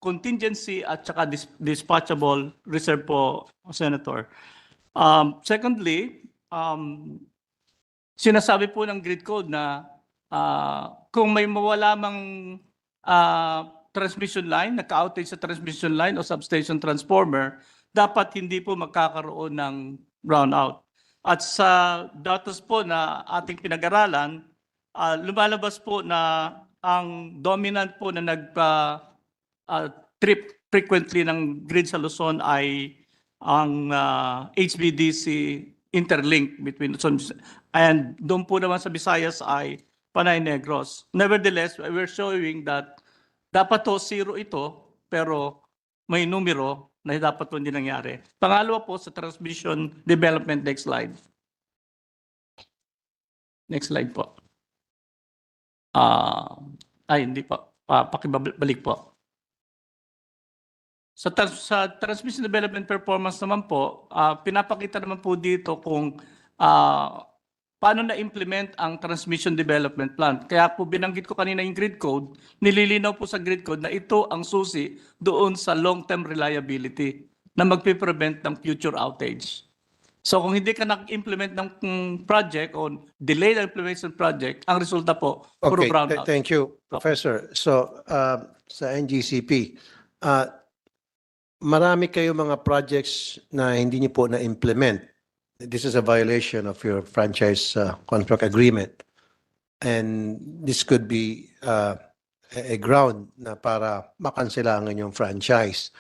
contingency at saka dispatchable reserve po, Senator. Secondly, sinasabi po ng grid code na kung may mawala mang transmission line, naka-outage sa transmission line o substation transformer, dapat hindi po magkakaroon ng brownout. At sa datos po na ating pinag-aralan, lumalabas po na ang dominant po na trip frequently ng grid sa Luzon ay ang HVDC interlink between Luzon and doon po naman sa Visayas ay Panay Negros. Nevertheless, we're showing that dapat to zero ito, pero may numero na dapat po hindi nangyari. Pangalawa po sa transmission development, next slide. Next slide po. Hindi po. Pakibalik po. Sa transmission development performance naman po, pinapakita naman po dito kung paano na-implement ang transmission development plan. Kaya po binanggit ko kanina yung grid code, nililinaw po sa grid code na ito ang susi doon sa long-term reliability na magpiprevent ng future outage. So kung hindi ka nag-implement ng project o delay the implementation project, ang resulta po, puro Okay, brownout. thank you, Professor. So, sa NGCP, marami kayo mga projects na hindi niyo po na-implement. This is a violation of your franchise contract agreement. And this could be a ground na para makansela ang inyong franchise.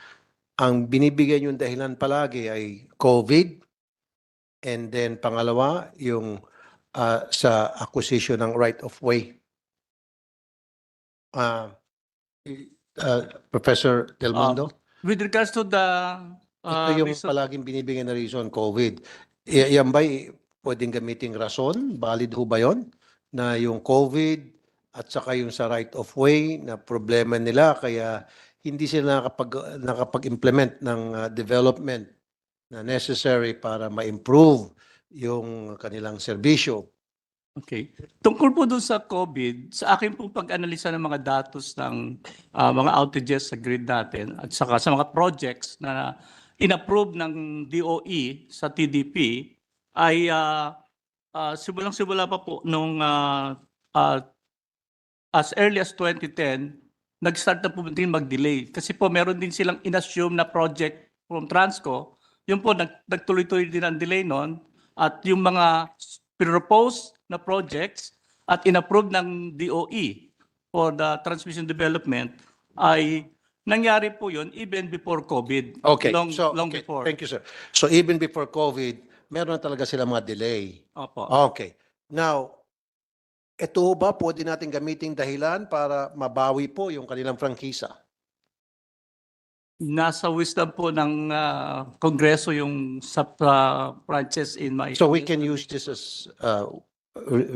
Ang binibigyan yung dahilan palagi ay COVID, and then pangalawa, yung sa acquisition ng right of way. Professor Del Mundo? With regards to the Ito yung reason- palaging binibigyan na reason, COVID. Yan ba'y pwedeng gamiting rason? Valid ho ba yun? Na yung COVID at saka yung sa right of way na problema nila kaya hindi sila nakapag-implement ng development na necessary para ma-improve yung kanilang serbisyo. Okay. Tungkol po doon sa COVID, sa akin po pag-analisa ng mga datos ng mga outages sa grid natin at saka sa mga projects na in-approve ng DOE sa TDP ay simulang-simula pa po nung as early as 2010, nag-start na po din mag-delay. Kasi po meron din silang in-assume na project from Transco yun po, nagtuloy-tuloy din ang delay noon. At yung mga proposed na projects at inapprove ng DOE for the transmission development ay nangyari po yun even before COVID. Okay. Long Okay, before. thank you, sir. So even before COVID, meron na talaga sila mga delay. Opo. Okay. Now, ito ba pwede natin gamitin dahilan para mabawi po yung kanilang prangkisa? Nasa wisdom po ng Kongreso yung sub branches in my... So we can use this as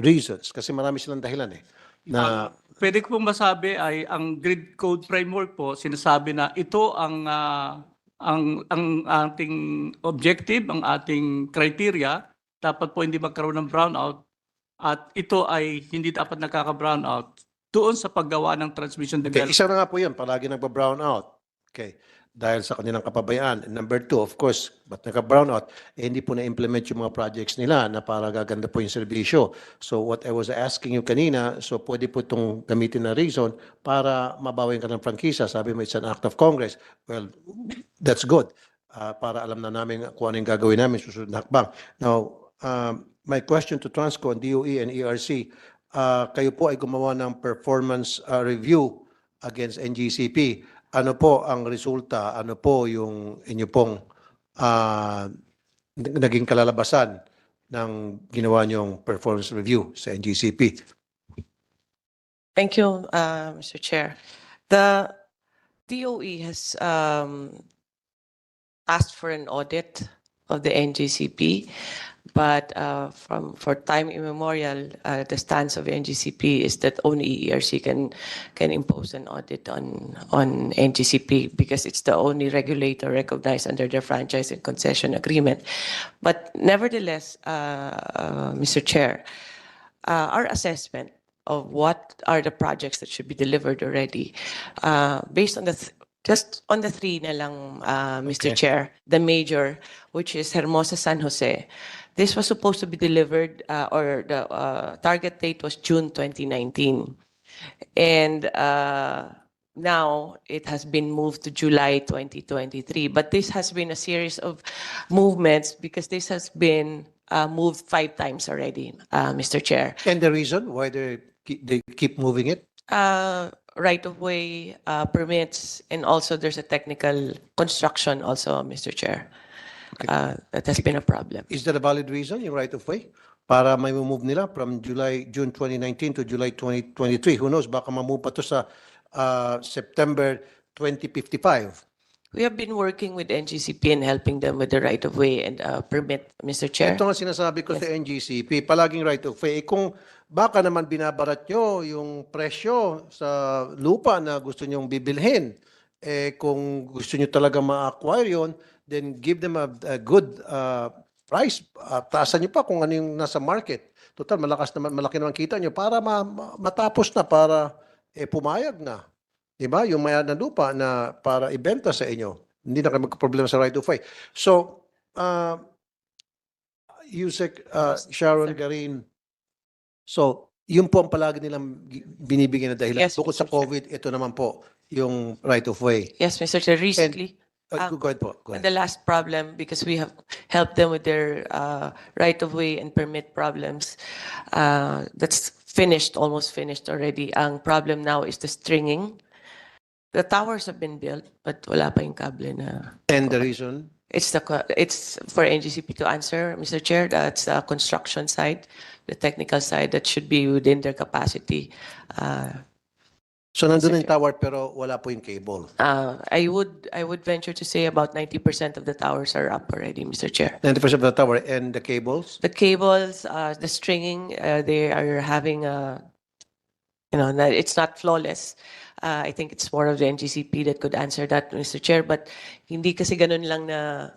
reasons kasi marami silang dahilan eh. Na Pwede ko pong masabi ay ang grid code framework po sinasabi na ito ang ating objective, ang ating criteria, dapat po hindi magkaroon ng brownout at ito ay hindi dapat nakaka-brownout doon sa paggawa ng transmission okay, development. isa na nga po yun, palagi nagba-brown out. Okay. Dahil sa kanilang kapabayaan. Number two, of course, ba't nagka-brown out? Eh, hindi po na-implement yung mga projects nila na para gaganda po yung serbisyo. So what I was asking you kanina, so pwede po itong gamitin na reason para mabawin ka ng prangkisa. Sabi mo, it's an act of Congress. Well, that's good. Para alam na namin kung ano yung gagawin namin susunod na hakbang. Now, my question to Transco and DOE and ERC, kayo po ay gumawa ng performance review against NGCP. Ano po ang resulta? Ano po yung inyo pong naging kalalabasan ng ginawa niyong performance review sa NGCP? Thank you, Mr. Chair. The DOE has asked for an audit of the NGCP, but for time immemorial, the stance of NGCP is that only ERC can impose an audit on NGCP because it's the only regulator recognized under the franchise and concession agreement. But nevertheless, Mr. Chair, our assessment of what are the projects that should be delivered already, based on just on the three na lang, Mr. Okay. Chair, the major, which is Hermosa San Jose. This was supposed to be delivered, or the target date was June 2019. And now it has been moved to July 2023. But this has been a series of movements because this has been moved 5 times already, Mr. Chair. And the reason why they keep moving it? Right-of-way permits, and also there's a technical construction also, Mr. Chair. That has been a problem. Is that a valid reason, yung right of way? Para may move nila from June 2019 to July 2023. Who knows, baka mamove pa to sa September 2055. We have been working with NGCP and helping them with the right-of-way and permit, Mr. Chair. Ito nga sinasabi ko sa NGCP, palaging right of way. Kung baka naman binabarat nyo yung presyo sa lupa na gusto nyong bibilhin, kung gusto nyo talaga ma-acquire yun, then give them a good price. Taasan nyo pa kung ano yung nasa market. Total, malaki naman kita nyo para matapos na, para pumayag na. Diba? Yung maya na lupa na para ibenta sa inyo. Hindi na kayo magka-problema sa right of way. So, Yusek, Sharon Garin, so, yun po ang palagi nilang binibigyan na dahilan. Yes, Bukod sa Mr. Chair. COVID, ito naman po yung right of way. Yes, Mr. Chair. Recently, Go ahead po. Go ahead. the last problem, because we have helped them with their right-of-way and permit problems, that's finished, almost finished already. Ang problem now is the stringing. The towers have been built, but wala pa yung kable na. And the reason? It's for NGCP to answer, Mr. Chair. That's the construction side, the technical side that should be within their capacity. So, nandun yung tower pero wala po yung cable. I would venture to say about 90% of the towers are up already, Mr. Chair. 90% of the tower and the cables? The cables, the stringing, they are having it's not flawless. I think it's more of the NGCP that could answer that, Mr. Chair. But hindi kasi ganun lang na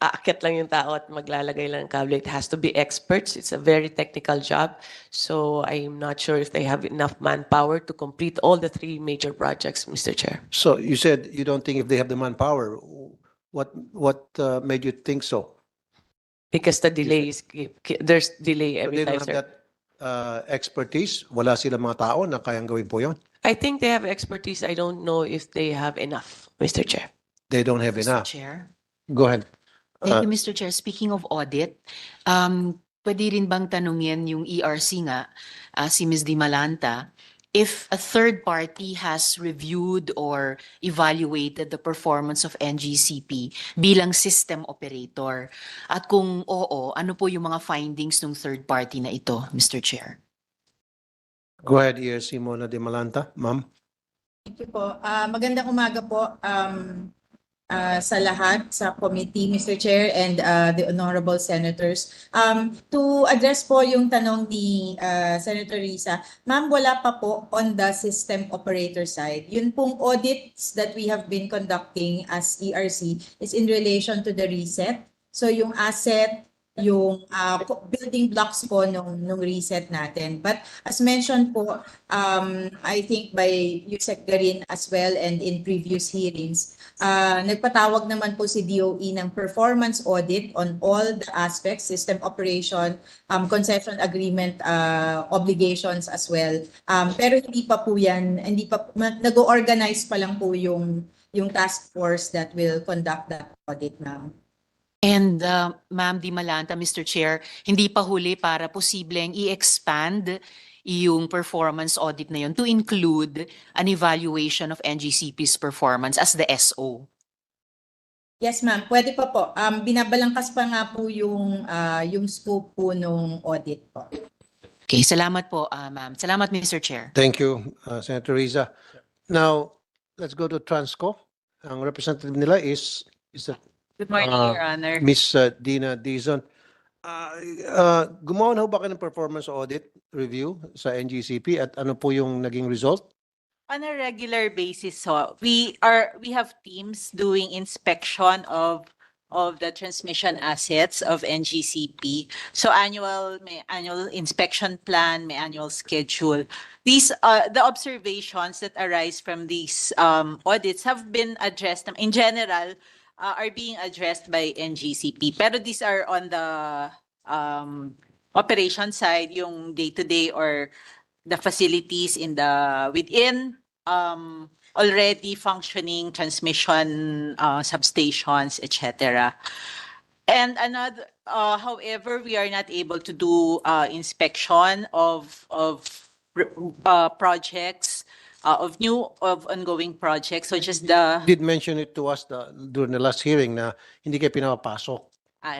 aakyat lang yung tao at maglalagay lang ng cable. It has to be experts. It's a very technical job. So I'm not sure if they have enough manpower to complete all the 3 major projects, Mr. Chair. So, you said you don't think if they have the manpower. What made you think so? Because the delay is, there's delay So every they time, don't have sir. that expertise? Wala silang mga tao na kayang gawin po yun? I think they have expertise. I don't know if they have enough, Mr. Chair. They don't have Mr. enough. Chair. Go ahead. Thank you, Mr. Chair. Speaking of audit, pwede rin bang tanungin yung ERC nga, si Ms. Di Malanta, if a third party has reviewed or evaluated the performance of NGCP bilang system operator? At kung oo, ano po yung mga findings ng third party na ito, Mr. Chair? Go ahead, ERC Mona de Malanta, ma'am. Thank you po. Magandang umaga po sa lahat sa committee, Mr. Chair, and the honorable senators. To address po yung tanong ni Senator Risa, ma'am, wala pa po on the system operator side. Yun pong audits that we have been conducting as ERC is in relation to the reset. So yung asset, yung building blocks po nung reset natin. But as mentioned po, I think by Yusek Garin as well and in previous hearings, nagpatawag naman po si DOE ng performance audit on all the aspects, system operation, concession agreement obligations as well. Pero hindi pa po yan, nag-organize pa lang po yung task force that will conduct that audit now. And Ma'am Di Malanta, Mr. Chair, hindi pa huli para posibleng i-expand yung performance audit na yun to include an evaluation of NGCP's performance as the SO. Yes, ma'am. Pwede pa po. Binabalangkas pa nga po yung scope po nung audit po. Okay, salamat po, ma'am. Salamat, Mr. Chair. Thank you, Senator Riza. Now, let's go to Transco. Ang representative nila is Good morning, Ah, Your Honor. Miss Dina Dizon. Gumawa na ho ba kayo ng performance audit review sa NGCP at ano po yung naging result? On a regular basis, so we have teams doing inspection of the transmission assets of NGCP. So may annual inspection plan, may annual schedule. These the observations that arise from these audits have been addressed in general. Are being addressed by NGCP. Pero these are on the operation side, yung day-to-day or the facilities within already functioning transmission substations, etc. And another, however, we are not able to do inspection of projects. Of ongoing projects, so just the Did mention it to us during the last hearing na hindi kayo pinapapasok.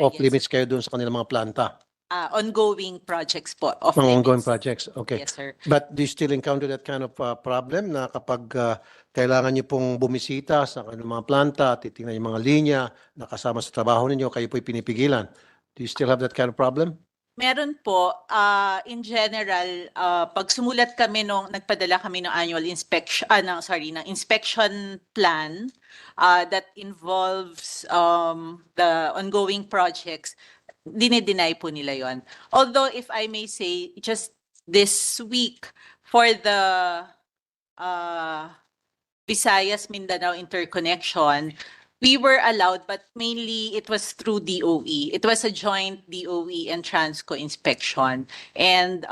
Off yes, limits kayo doon sa kanilang mga planta. ongoing projects po of Mga ongoing limits. projects. Okay. Yes, sir. But do you still encounter that kind of problem na kapag kailangan niyo pong bumisita sa kanilang mga planta, titingnan yung mga linya na kasama sa trabaho ninyo, kayo po'y pinipigilan? Do you still have that kind of problem? Meron po, in general, pag sumulat kami nagpadala kami ng annual inspection, ng inspection plan that involves the ongoing projects, dinideny po nila yon. Although, if I may say, just this week, for the Visayas-Mindanao interconnection, we were allowed, but mainly it was through DOE. It was a joint DOE and Transco inspection. And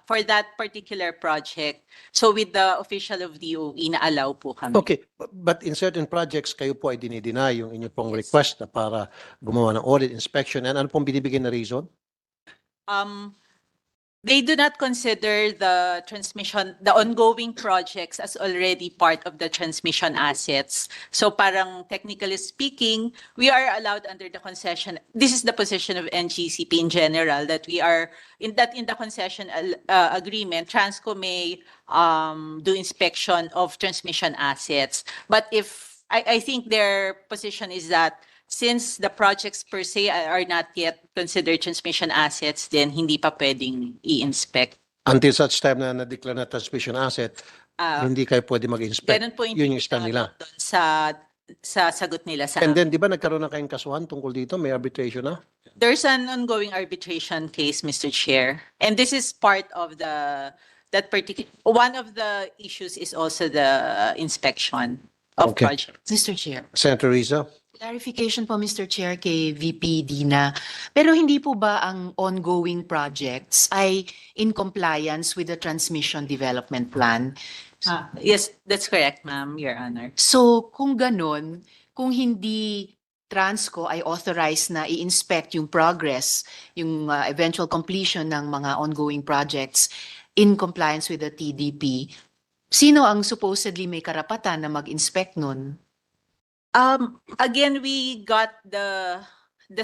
for that particular project, so with the official of DOE, na-allow po kami. Okay, but in certain projects, kayo po ay dinideny yung inyo pong Yes. request na para gumawa ng audit, inspection, and ano pong binibigyan na reason? They do not consider the ongoing projects as already part of the transmission assets. So parang technically speaking, we are allowed under the concession. This is the position of NGCP in general, that we are in the concession agreement, Transco may do inspection of transmission assets. But I think their position is that since the projects per se are not yet considered transmission assets, then hindi pa pwedeng i-inspect. Until such time na na-declare na transmission asset, hindi kayo pwede mag-inspect. Ganun po Yun yung stand nila. doon sa sagot nila sa And then, di ba nagkaroon na kayong kasuhan tungkol dito? May arbitration na? There's an ongoing arbitration case, Mr. Chair. And this is part of one of the issues is also the inspection of Okay. projects. Mr. Chair. Senator Riza? Clarification po, Mr. Chair, kay VP Dina. Pero hindi po ba ang ongoing projects ay in compliance with the Transmission Development Plan? Yes, that's correct, ma'am, Your Honor. So, kung ganun, kung hindi Transco ay authorized na i-inspect yung progress, yung eventual completion ng mga ongoing projects in compliance with the TDP, sino ang supposedly may karapatan na mag-inspect nun? Again, we got the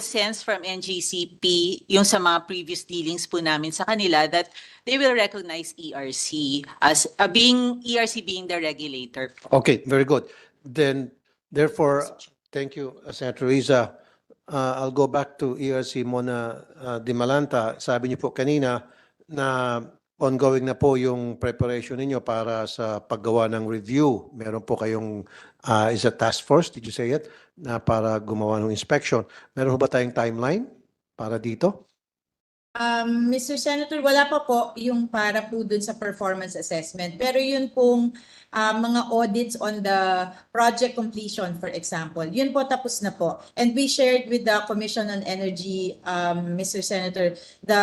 sense from NGCP, yung sa mga previous dealings po namin sa kanila, that they will recognize ERC as ERC being the regulator. Okay, very good. Then, therefore, thank you, Senator Riza. I'll go back to ERC Mona Di Malanta. Sabi niyo po kanina na ongoing na po yung preparation ninyo para sa paggawa ng review. Meron po kayong, is a task force, did you say it, na para gumawa ng inspection. Meron po ba tayong timeline para dito? Mr. Senator, wala pa po yung para po dun sa performance assessment. Pero yun pong mga audits on the project completion, for example, yun po tapos na po. And we shared with the Commission on Energy, Mr. Senator, the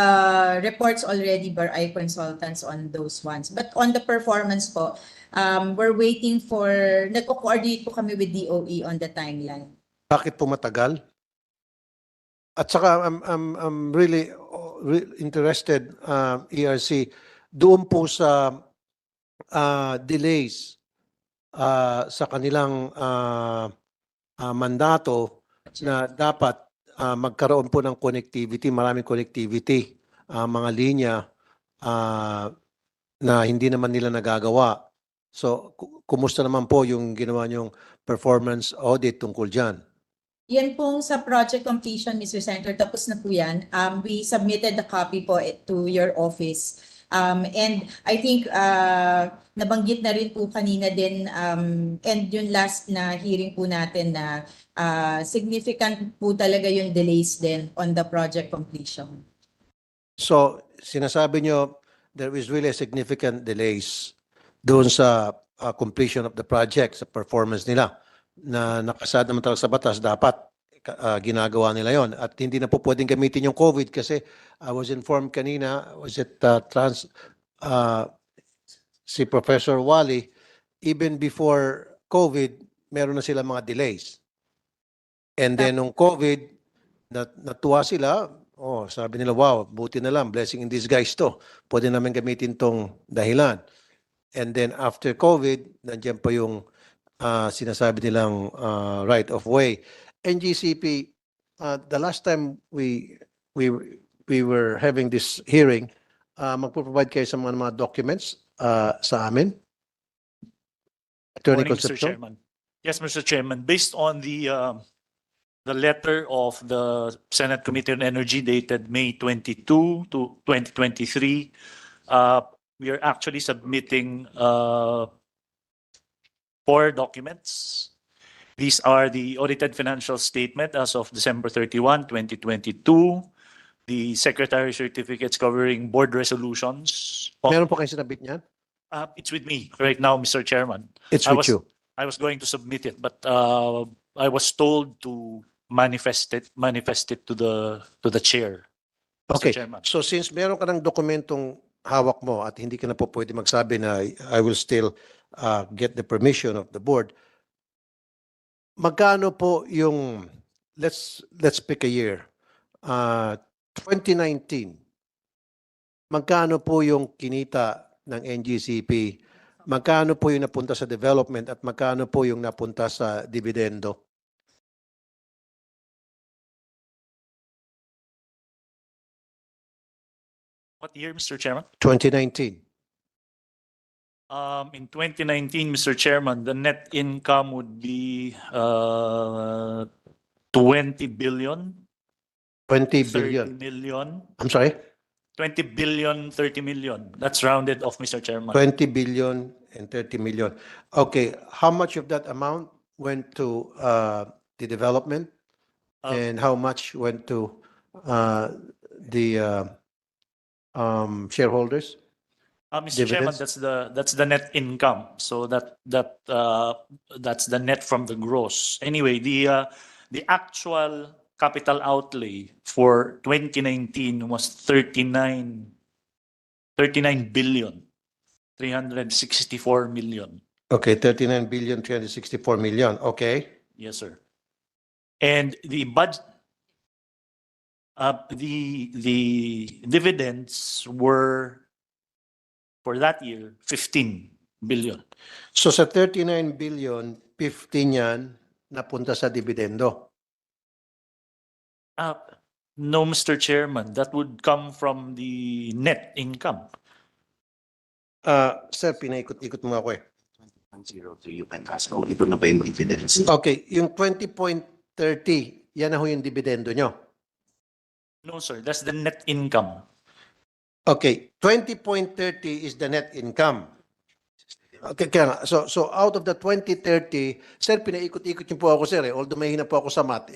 reports already by our consultants on those ones. But on the performance po, we're waiting for, nagko-coordinate po kami with DOE on the timeline. Bakit po matagal? At saka I'm really interested, ERC, doon po sa delays sa kanilang mandato na dapat magkaroon po ng connectivity, maraming connectivity, mga linya na hindi naman nila nagagawa. So, kumusta naman po yung ginawa niyong performance audit tungkol dyan? Yan pong sa project completion, Mr. Senator, tapos na po yan. We submitted the copy po to your office. And I think nabanggit na rin po kanina din, and yung last na hearing po natin na significant po talaga yung delays din on the project completion. So, sinasabi nyo, there is really a significant delays doon sa completion of the project, sa performance nila, na nakasad naman talaga sa batas, dapat ginagawa nila yon. At hindi na po pwedeng gamitin yung COVID kasi I was informed kanina, was it si Professor Wally, even before COVID, meron na sila mga delays. And then nung COVID, natuwa sila, sabi nila, wow, buti na lang, blessing in disguise to. Pwede namin gamitin tong dahilan. And then after COVID, nandiyan pa yung sinasabi nilang right of way. NGCP, the last time we were having this hearing, magpo-provide kayo sa mga documents sa amin? Attorney Morning, Mr. Concepcion? Chairman. Yes, Mr. Chairman. Based on the letter of the Senate Committee on Energy dated May 22 to 2023, we are actually submitting 4 documents. These are the audited financial statement as of December 31, 2022, the secretary certificates covering board resolutions. Meron po kayong sinabit niyan? It's with me right now, Mr. Chairman. It's with you. I was going to submit it, but I was told to manifest it to the chair. Mr. Okay. Chairman. So since meron ka ng dokumentong hawak mo at hindi ka na po pwede magsabi na I will still get the permission of the board, magkano po yung, let's pick a year, 2019, magkano po yung kinita ng NGCP, magkano po yung napunta sa development at magkano po yung napunta sa dividendo? What year, Mr. Chairman? 2019. In 2019, Mr. Chairman, the net income would be 20 billion. 20 30 billion. million. I'm sorry? 20 billion, 30 million. That's rounded off, Mr. Chairman. 20 billion and 30 million. Okay, how much of that amount went to the development and how much went to the shareholders? Mr. Chairman, Dividends? that's the net income. So that's the net from the gross. Anyway, the actual capital outlay for 2019 was 39 billion 364 million. Okay, 39 billion, 364 million. Okay. Yes, sir. And the the dividends were for that year 15 billion. So sa 39 billion, 15 yan napunta sa dividendo. No, Mr. Chairman, that would come from the net income. Sir, pinaikot-ikot mo ako eh. 103, you can ask kung ito na ba yung dividends. Okay, yung 20.30, yan na ho yung dividendo nyo. No, sir, that's the net income. Okay, 20.30 is the net income. Okay, kaya nga, so out of the 2030, sir, pinaikot-ikot niyo po ako, sir, although mahina po ako sa math,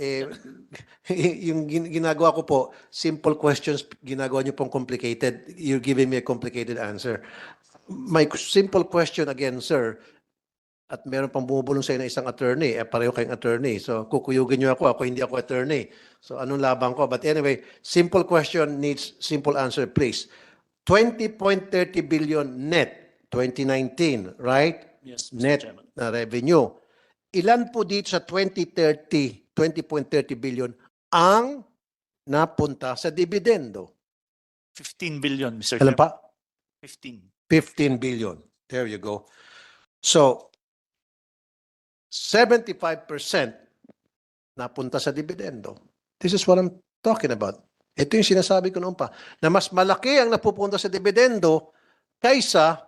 yung ginagawa ko po, simple questions, ginagawa niyo pong complicated. You're giving me a complicated answer. My simple question again, sir, at meron pang bumubulong sa'yo na isang attorney, pareho kayong attorney, so kukuyugin niyo ako hindi ako attorney. So anong labang ko? But anyway, simple question needs simple answer, please. 20.30 billion net, 2019, right? Yes, Mr. Net Chairman. na revenue. Ilan po dito sa 2030, 20.30 billion ang napunta sa dividendo? 15 billion, Mr. Alam Chairman. pa? 15. 15 billion. There you go. So, 75% napunta sa dividendo. This is what I'm talking about. Ito yung sinasabi ko noon pa, na mas malaki ang napupunta sa dividendo kaysa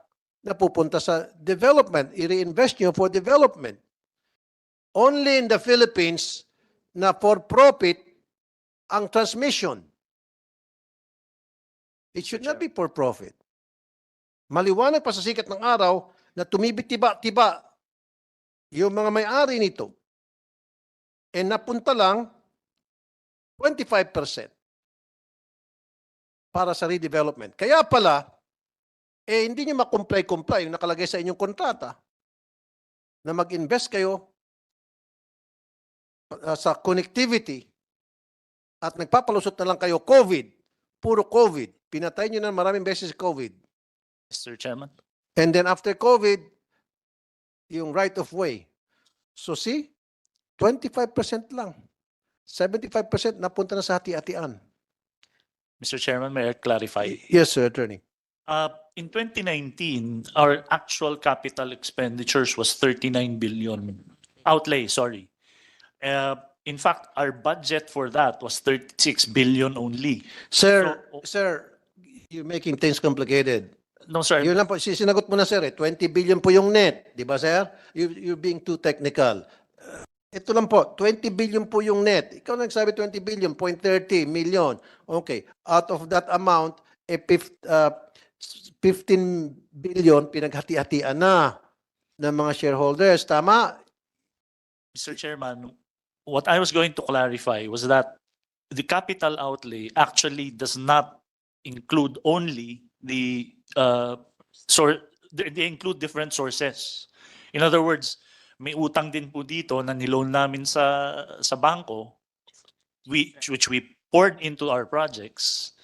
napupunta sa development. I-reinvest nyo for development. Only in the Philippines na for profit ang transmission. It should not be for profit. Maliwanag pa sa sikat ng araw na tumibitiba-tiba yung mga may-ari nito. And napunta lang 25% para sa redevelopment. Kaya pala, hindi nyo makomply-comply yung nakalagay sa inyong kontrata na mag-invest kayo sa connectivity at nagpapalusot na lang kayo COVID, puro COVID. Pinatay nyo na maraming beses COVID. Mr. Chairman. And then after COVID, yung right of way. So see, 25% lang. 75% napunta na sa hati-hatian. Mr. Chairman, may I clarify? Yes, sir, attorney. In 2019, our actual capital expenditures was 39 billion. Outlay, sorry. In fact, our budget for that was 36 billion only. Sir, So- sir, you're making things complicated. No, sir. Yun lang po, sinagot mo na sir 20 billion po yung net. Di ba sir? You're being too technical. Ito lang po, 20 billion po yung net. Ikaw nagsabi 20 billion, 0.30 million. Okay. Out of that amount, 15 billion pinaghati-hatian na ng mga shareholders. Tama? Mr. Chairman, what I was going to clarify was that the capital outlay actually does not include only the they include different sources. In other words, may utang din po dito na niloan namin sa bangko which we poured into our projects.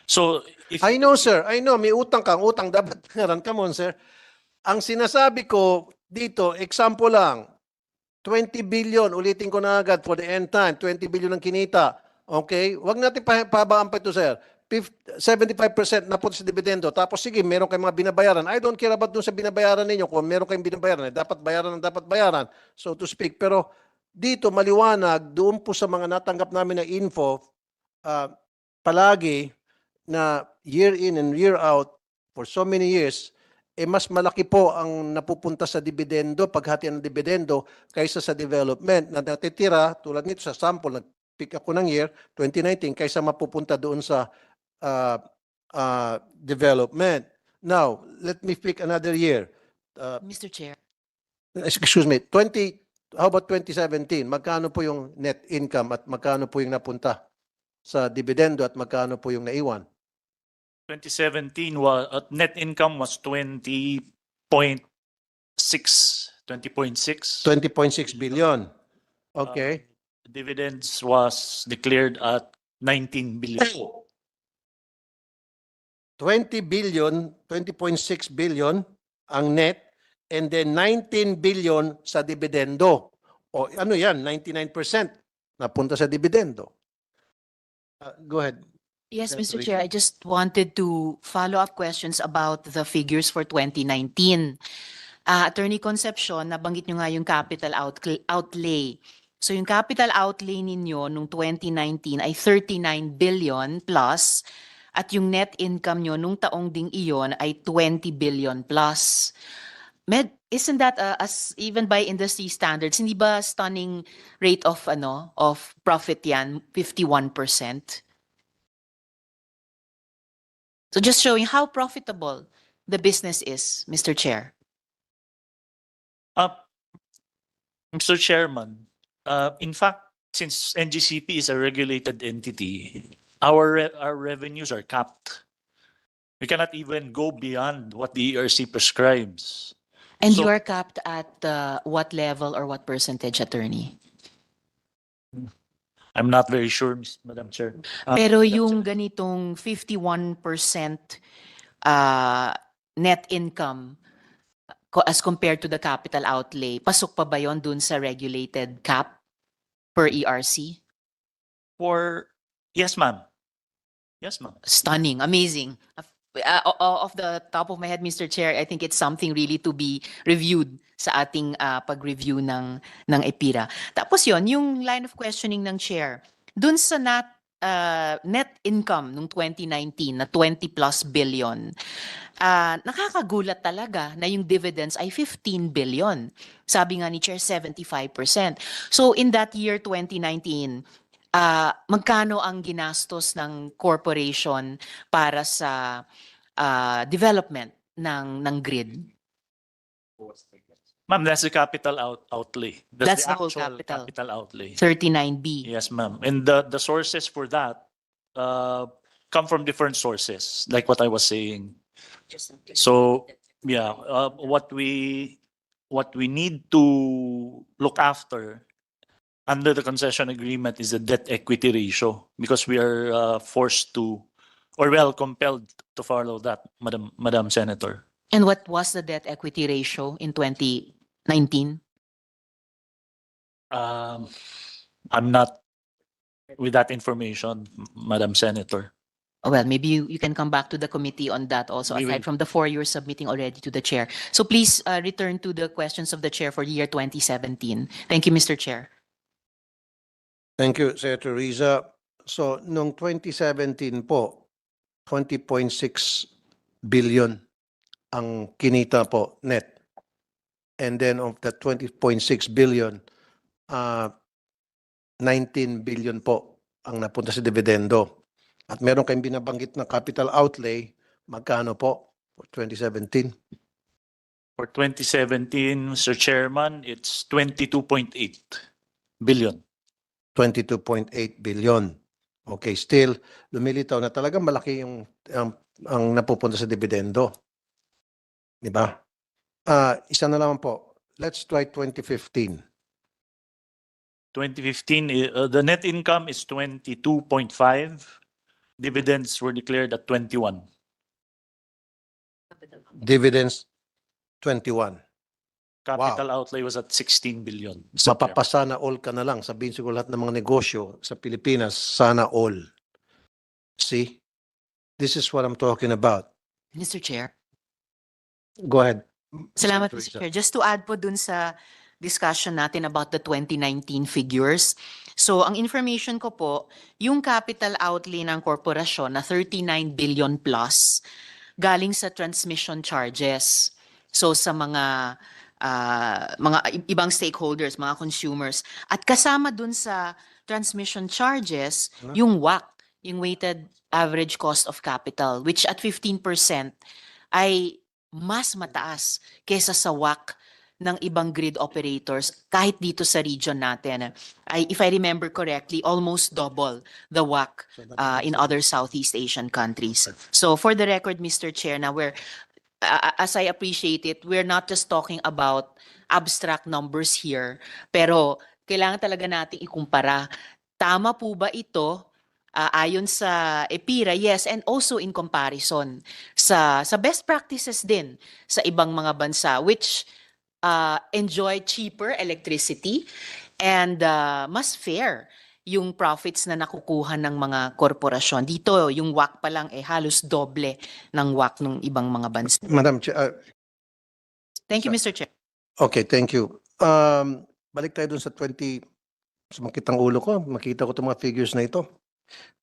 So if I know, sir. I know. May utang kang utang. Dapat ngaran. Come on, sir. Ang sinasabi ko dito, example lang, 20 billion, ulitin ko na agad for the end time, 20 billion ang kinita. Okay? Huwag natin pahabaan pa ito, sir. 75% na po sa dividendo. Tapos sige, meron kayong mga binabayaran. I don't care about dun sa binabayaran ninyo. Kung meron kayong binabayaran, dapat bayaran ang dapat bayaran, so to speak. Pero dito, maliwanag, doon po sa mga natanggap namin na info, palagi na year in and year out, for so many years, mas malaki po ang napupunta sa dividendo, paghatian ng dividendo, kaysa sa development. Na natitira, tulad nito sa sample, nag-pick ako ng year, 2019, kaysa mapupunta doon sa development. Now, let me pick another year. Mr. Chair. Excuse me, how about 2017? Magkano po yung net income at magkano po yung napunta sa dividendo at magkano po yung naiwan? 2017 net income was 20.6 billion. Okay. Dividends was declared at 19 billion. 20 billion, 20.6 billion ang net, and then 19 billion sa dividendo. O ano yan, 99%. napunta sa dividendo. Go ahead. Yes, Senator Mr. Chair, I just wanted to follow up questions about the figures for 2019. Attorney Concepcion, nabanggit nyo nga yung capital outlay. So yung capital outlay ninyo nung 2019 ay 39 billion plus at yung net income nyo nung taong ding iyon ay 20 billion plus. Isn't that as even by industry standards, hindi ba stunning rate of profit yan, 51%? So just showing how profitable the business is, Mr. Chair. Mr. Chairman, in fact, since NGCP is a regulated entity, our revenues are capped. We cannot even go beyond what the ERC prescribes. And So- you are capped at what level or what percentage, attorney? I'm not very sure, Madam Chair. Pero yung ganitong 51% net income as compared to the capital outlay, pasok pa ba yon dun sa regulated cap per ERC? Yes, ma'am. Yes, ma'am. Stunning, amazing. Off the top of my head, Mr. Chair, I think it's something really to be reviewed sa ating pag-review ng EPIRA. Tapos yon, yung line of questioning ng Chair, dun sa net income nung 2019 na 20 plus billion, nakakagulat talaga na yung dividends ay 15 billion. Sabi nga ni Chair, 75%. So in that year, 2019, magkano ang ginastos ng corporation para sa development ng grid? Ma'am, that's the capital outlay. That's the whole actual capital. outlay. 39B. Yes, ma'am. And the sources for that come from different sources, like what I was saying. So, yeah, what we need to look after under the concession agreement is the debt equity ratio, because we are forced to, or well, compelled to follow that, Madam Senator. And what was the debt equity ratio in 2019? I'm not with that information, Madam Senator. Well, maybe you can come back to the committee on that also, We will. aside from the 4 you're submitting already to the chair. So please return to the questions of the chair for the year 2017. Thank you, Mr. Chair. Thank you, Senator Riza. So, noong 2017 po, 20.6 billion ang kinita po net. And then of the 20.6 billion, 19 billion po ang napunta sa dividendo. At meron kayong binabanggit na capital outlay, magkano po for 2017? For 2017, Mr. Chairman, it's 22.8 billion. 22.8 billion. Okay, still lumilitaw na talaga malaki yung ang napupunta sa dividendo. Di ba? Isa na naman po. Let's try 2015. 2015, the net income is 22.5. Dividends were declared at 21. Dividends 21. Capital outlay was at 16 billion. Mr. Chair. Mapapasana all ka na lang. Sabihin siguro lahat ng mga negosyo sa Pilipinas, sana all. See? This is what I'm talking about. Mr. Chair. Go ahead. Salamat, Senator Mr. Risa. Chair. Just to add po dun sa discussion natin about the 2019 figures. So, ang information ko po, yung capital outlay ng korporasyon na 39 billion plus, galing sa transmission charges. So, sa mga ibang stakeholders, mga consumers. At kasama dun sa transmission charges, yung WACC, yung weighted average cost of capital, which at 15% ay mas mataas kesa sa WACC ng ibang grid operators kahit dito sa region natin. If I remember correctly, almost double the WACC in other Southeast Asian countries. So for the record, Mr. Chair, now as I appreciate it, we're not just talking about abstract numbers here, pero kailangan talaga nating ikumpara. Tama po ba ito ayon sa EPIRA? Yes, and also in comparison sa best practices din sa ibang mga bansa which enjoy cheaper electricity and mas fair yung profits na nakukuha ng mga korporasyon. Dito, yung WACC pa lang halos doble ng WACC ng ibang mga bansa. Madam Chair, Thank you, Mr. Chair. okay, thank you. Balik tayo dun sa 20, sa makitang ulo ko, makita ko itong mga figures na ito.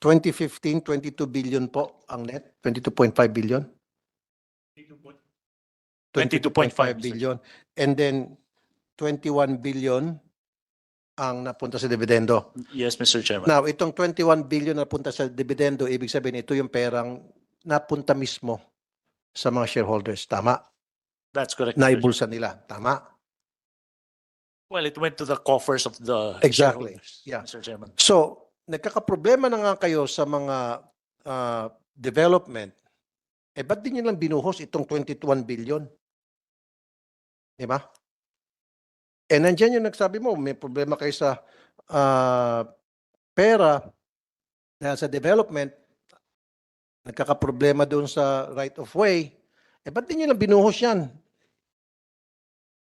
2015, 22 billion po ang net, 22.5 billion. 22.5 billion. And then 21 billion ang napunta sa dividendo. Yes, Mr. Chairman. Now, itong 21 billion na napunta sa dividendo, ibig sabihin ito yung perang napunta mismo sa mga shareholders. Tama? That's correct. Mr. Chairman. Naibulsa nila. Tama? Well, it went to the coffers of the Exactly. shareholders, Yeah. Mr. Chairman. So, nagkakaproblema na nga kayo sa mga development. Ba't di nyo lang binuhos itong 21 billion? Di ba? Nandiyan yung nagsabi mo, may problema kayo sa pera dahil sa development, nagkakaproblema doon sa right of way. Ba't di nyo lang binuhos yan?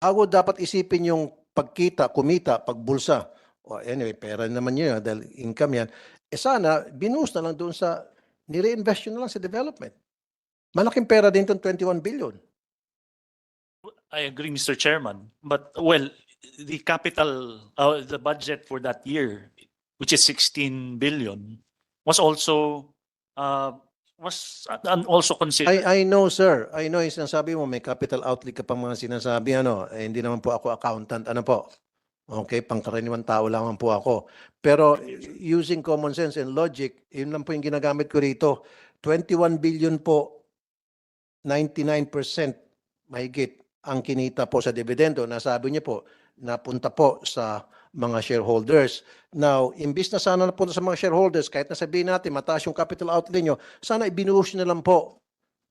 Ako dapat isipin yung pagkita, kumita, pagbulsa. Anyway, pera naman yun dahil income yan. Sana, binuhos na lang doon sa, nire-invest yun na lang sa development. Malaking pera din itong 21 billion. I agree, Mr. Chairman. But, well, the capital, the budget for that year, which is 16 billion, was also considered. I know, sir. I know yung sinasabi mo, may capital outlay ka pang mga sinasabi, hindi naman po ako accountant, po. Okay, pangkaraniwan tao lang po ako. Pero using common sense and logic, yun lang po yung ginagamit ko rito. 21 billion po, 99% mahigit ang kinita po sa dividendo. Nasabi niyo po, napunta po sa mga shareholders. Now, imbis na sana napunta sa mga shareholders, kahit na sabihin natin, mataas yung capital outlay nyo, sana ibinuhos na lang po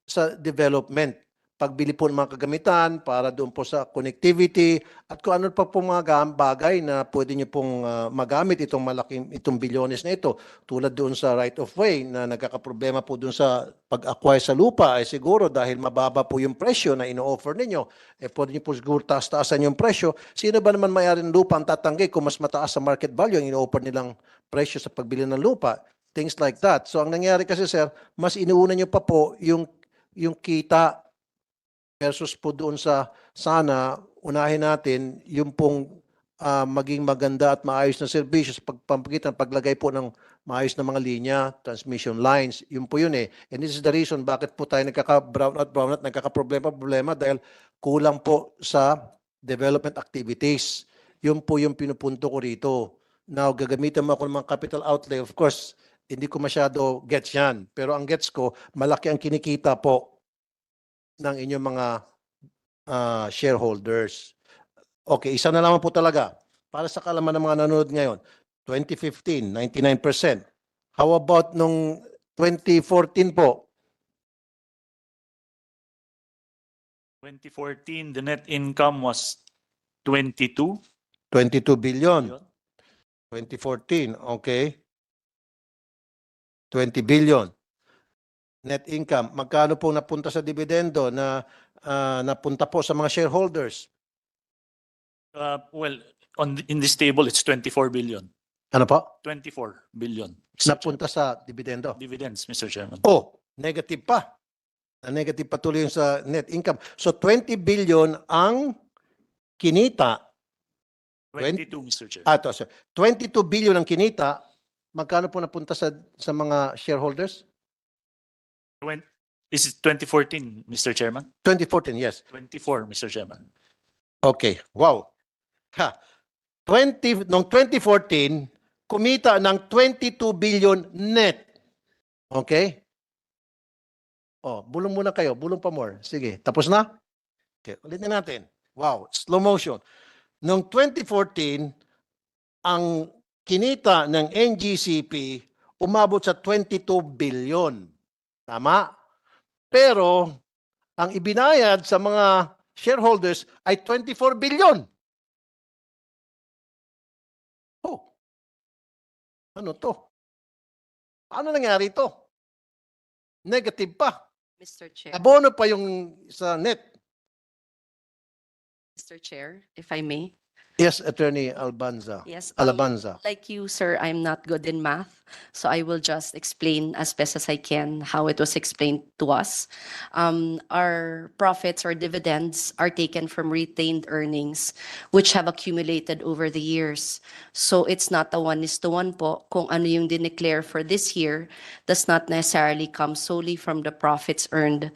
sa development. Pagbili po ng mga kagamitan para doon po sa connectivity at kung ano pa po mga bagay na pwede nyo pong magamit itong bilyones na ito. Tulad doon sa right of way na nagkakaproblema po doon sa pag-acquire sa lupa ay siguro dahil mababa po yung presyo na ino-offer ninyo. Pwede nyo po siguro taas-taasan yung presyo. Sino ba naman may-ari ng lupa ang tatanggi kung mas mataas sa market value ang ino-offer nilang presyo sa pagbili ng lupa? Things like that. So ang nangyari kasi sir, mas inuuna nyo pa po yung kita versus po doon sa sana unahin natin yung pong maging maganda at maayos na serbisyo sa pagpapagitan, paglagay po ng maayos na mga linya, transmission lines, yun po yun And this is the reason bakit po tayo nagkaka-brown out, nagkaka-problema dahil kulang po sa development activities. Yun po yung pinupunto ko rito. Now, gagamitan mo ako ng mga capital outlay. Of course, hindi ko masyado gets yan. Pero ang gets ko, malaki ang kinikita po ng inyong mga shareholders. Okay, isa na naman po talaga. Para sa kalaman ng mga nanonood ngayon, 2015, 99%. How about nung 2014 po? 2014, the net income was 22 billion. 2014, okay. 20 billion. Net income. Magkano po napunta sa dividendo na napunta po sa mga shareholders? Well, in this table, it's 24 billion. Ano po? 24 billion. Napunta sa dividendo. Dividends, Mr. Chairman. Negative pa. Negative pa tuloy yung sa net income. So 20 billion ang kinita. 22, Mr. Chair. 22 billion ang kinita. Magkano po napunta sa mga shareholders? Is it 2014, Mr. Chairman? 2014, yes. 24, Mr. Chairman. Okay. Wow. Noong 2014, kumita ng 22 billion net. Okay? Bulong muna kayo. Bulong pa more. Sige. Tapos na? Okay. Ulitin natin. Wow. Slow motion. Noong 2014, ang kinita ng NGCP umabot sa 22 billion. Tama? Pero, ang ibinayad sa mga shareholders ay 24 billion. Ano to? Paano nangyari ito? Negative pa. Mr. Chair. Abono pa yung sa net. Mr. Chair, if I may. Yes, Attorney Albanza. Yes. Alabanza. Like you, sir, I'm not good in math, so I will just explain as best as I can how it was explained to us. Our profits or dividends are taken from retained earnings, which have accumulated over the years. So it's not a 1:1 po. Kung ano yung dineclare for this year does not necessarily come solely from the profits earned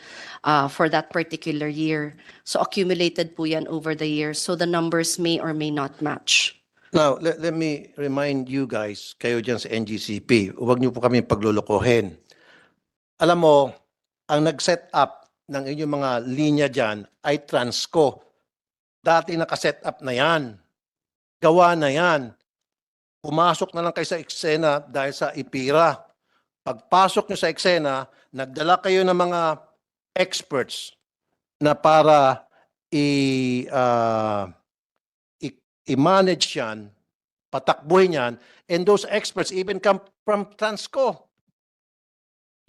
for that particular year. So accumulated po yan over the years. So the numbers may or may not match. Now, let me remind you guys, kayo dyan sa NGCP, huwag niyo po kami paglulukohin. Alam mo, ang nag-set up ng inyong mga linya dyan ay Transco. Dati naka-set up na yan. Gawa na yan. Pumasok na lang kayo sa eksena dahil sa IPIRA. Pagpasok niyo sa eksena, nagdala kayo ng mga experts na para i-manage yan, patakbuhin yan, and those experts even come from Transco.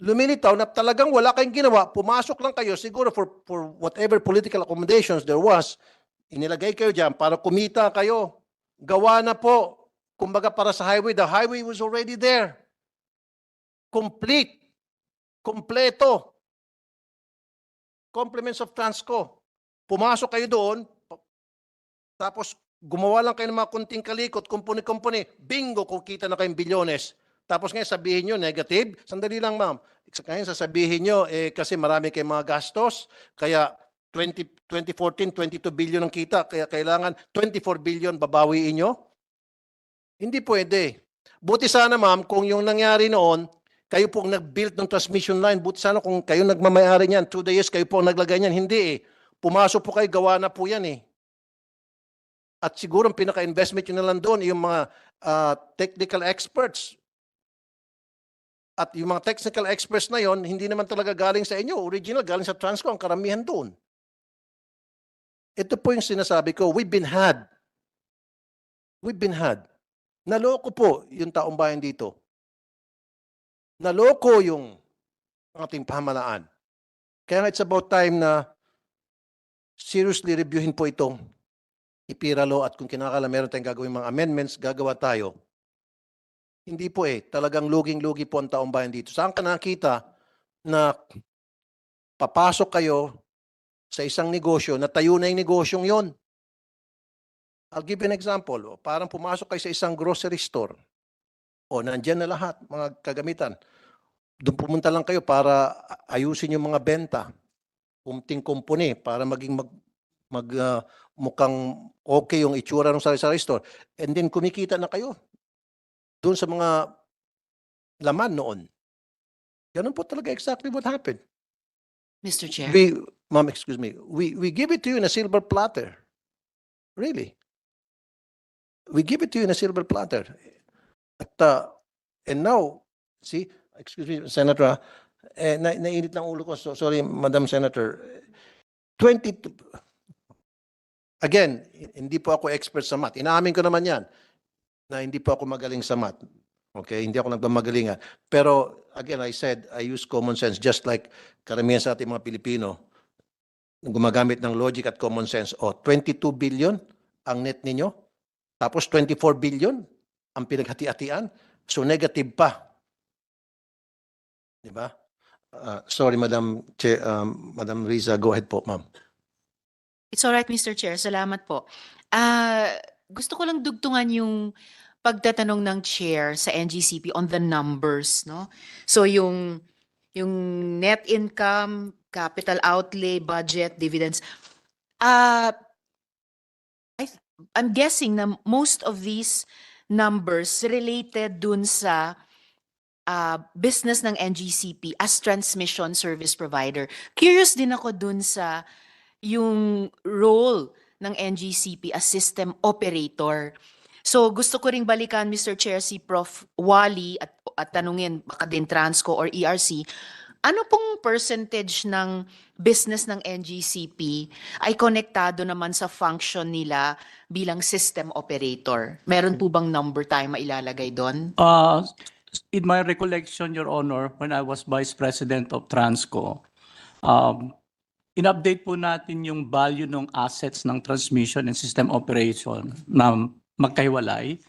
Lumilitaw na talagang wala kayong ginawa, pumasok lang kayo, siguro for whatever political accommodations there was, inilagay kayo dyan para kumita kayo. Gawa na po. Kumbaga para sa highway, the highway was already there. Complete. Kompleto. Compliments of Transco. Pumasok kayo doon, tapos gumawa lang kayo ng mga kunting kalikot, kumpuni-kumpuni, bingo, kukita na kayong bilyones. Tapos ngayon sabihin nyo, negative. Sandali lang, ma'am. Ngayon sasabihin nyo, kasi marami kayong mga gastos, kaya 2014, 22 billion ang kita, kaya kailangan 24 billion babawiin nyo. Hindi pwede. Buti sana, ma'am, kung yung nangyari noon, kayo po ang nag-build ng transmission line, buti sana kung kayo nagmamayari niyan, 2 days, kayo po ang naglagay niyan. Hindi eh. Pumasok po kayo, gawa na po yan eh. At siguro ang pinaka-investment nyo na lang doon, yung mga technical experts. At yung mga technical experts na yon, hindi naman talaga galing sa inyo. Original, galing sa Transco, ang karamihan doon. Ito po yung sinasabi ko, we've been had. We've been had. Naloko po yung taong bayan dito. Naloko yung ating pamahalaan. Kaya it's about time na seriously reviewin po itong IPIRA law at kung kinakala meron tayong gagawin mga amendments, gagawa tayo. Hindi po talagang luging-lugi po ang taong bayan dito. Saan ka nakita na papasok kayo sa isang negosyo, na tayo na yung negosyong yon? I'll give you an example. Parang pumasok kayo sa isang grocery store. O, nandyan na lahat, mga kagamitan. Doon pumunta lang kayo para ayusin yung mga benta. Kumting kumpuni para maging mukhang okay yung itsura ng sari-sari store. And then kumikita na kayo doon sa mga laman noon. Ganun po talaga exactly what happened. Mr. Chair. Ma'am, excuse me. We give it to you in a silver platter. Really. We give it to you in a silver platter. At, and now, see, excuse me, Senator, nainit ng ulo ko. So, sorry, Madam Senator. Again, hindi po ako expert sa math. Inaamin ko naman yan na hindi po ako magaling sa math. Okay, hindi ako nagmamagalingan. Pero again, I said, I use common sense just like karamihan sa ating mga Pilipino gumagamit ng logic at common sense. O, 22 billion ang net ninyo. Tapos 24 billion ang pinaghati-hatian. So negative pa. Diba? Sorry, Madam Riza. Go ahead po, ma'am. It's all right, Mr. Chair. Salamat po. Gusto ko lang dugtungan yung pagtatanong ng chair sa NGCP on the numbers, no? So yung net income, capital outlay, budget, dividends. I'm guessing na most of these numbers related dun sa business ng NGCP as transmission service provider. Curious din ako dun sa yung role ng NGCP as system operator. So gusto ko ring balikan, Mr. Chair, si Prof. Wally at tanungin baka din Transco or ERC, ano pong percentage ng business ng NGCP ay konektado naman sa function nila bilang system operator? Meron po bang number tayo mailalagay doon? In my recollection, Your Honor, when I was Vice President of Transco, in-update po natin yung value ng assets ng transmission and system operation na magkahiwalay.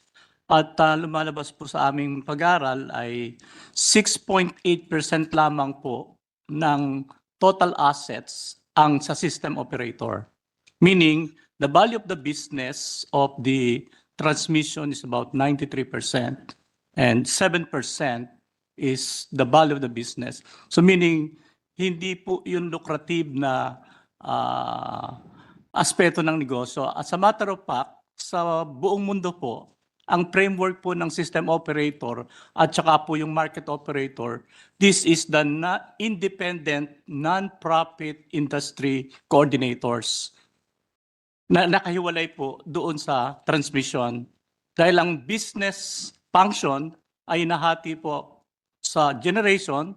At lumalabas po sa aming pag-aral ay 6.8% lamang po ng total assets ang sa system operator. Meaning, the value of the business of the transmission is about 93% and 7% is the value of the business. So meaning, hindi po yung lucrative na aspeto ng negosyo. As a matter of fact, sa buong mundo po, ang framework po ng system operator at saka po yung market operator, this is the independent non-profit industry coordinators na nakahiwalay po doon sa transmission. Dahil ang business function ay nahati po sa generation,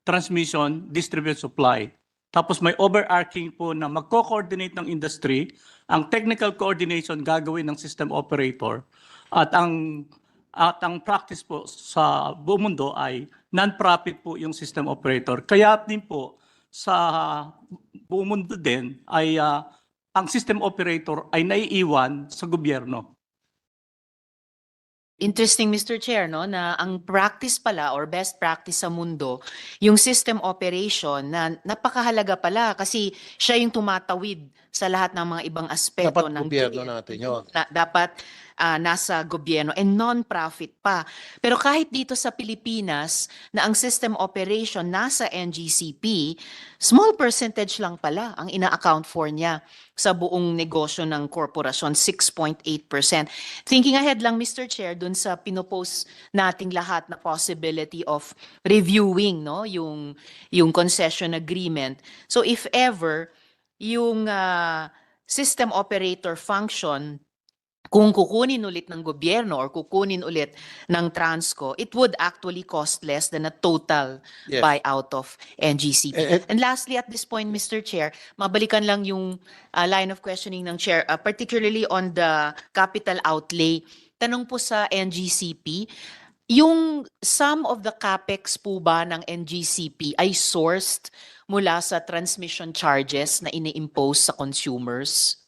transmission, distribute, supply. Tapos may overarching po na magko-coordinate ng industry, ang technical coordination gagawin ng system operator, at ang practice po sa buong mundo ay non-profit po yung system operator. Kaya din po sa buong mundo din ay ang system operator ay naiiwan sa gobyerno. Interesting, Mr. Chair, no, na ang practice pala or best practice sa mundo, yung system operation na napakahalaga pala kasi siya yung tumatawid sa lahat ng mga ibang aspeto Dapat ng gobyerno natin yun. dapat nasa gobyerno and non-profit pa. Pero kahit dito sa Pilipinas na ang system operation nasa NGCP, small percentage lang pala ang ina-account for niya sa buong negosyo ng korporasyon, 6.8%. Thinking ahead lang, Mr. Chair, dun sa pinopose nating lahat na possibility of reviewing, no, yung concession agreement. So if ever yung system operator function, kung kukunin ulit ng gobyerno or kukunin ulit ng Transco, it would actually cost less than a total Yes. buyout of NGCP. And lastly, at this point, Mr. Chair, mabalikan lang yung line of questioning ng Chair, particularly on the capital outlay. Tanong po sa NGCP, yung some of the capex po ba ng NGCP ay sourced mula sa transmission charges na ini-impose sa consumers?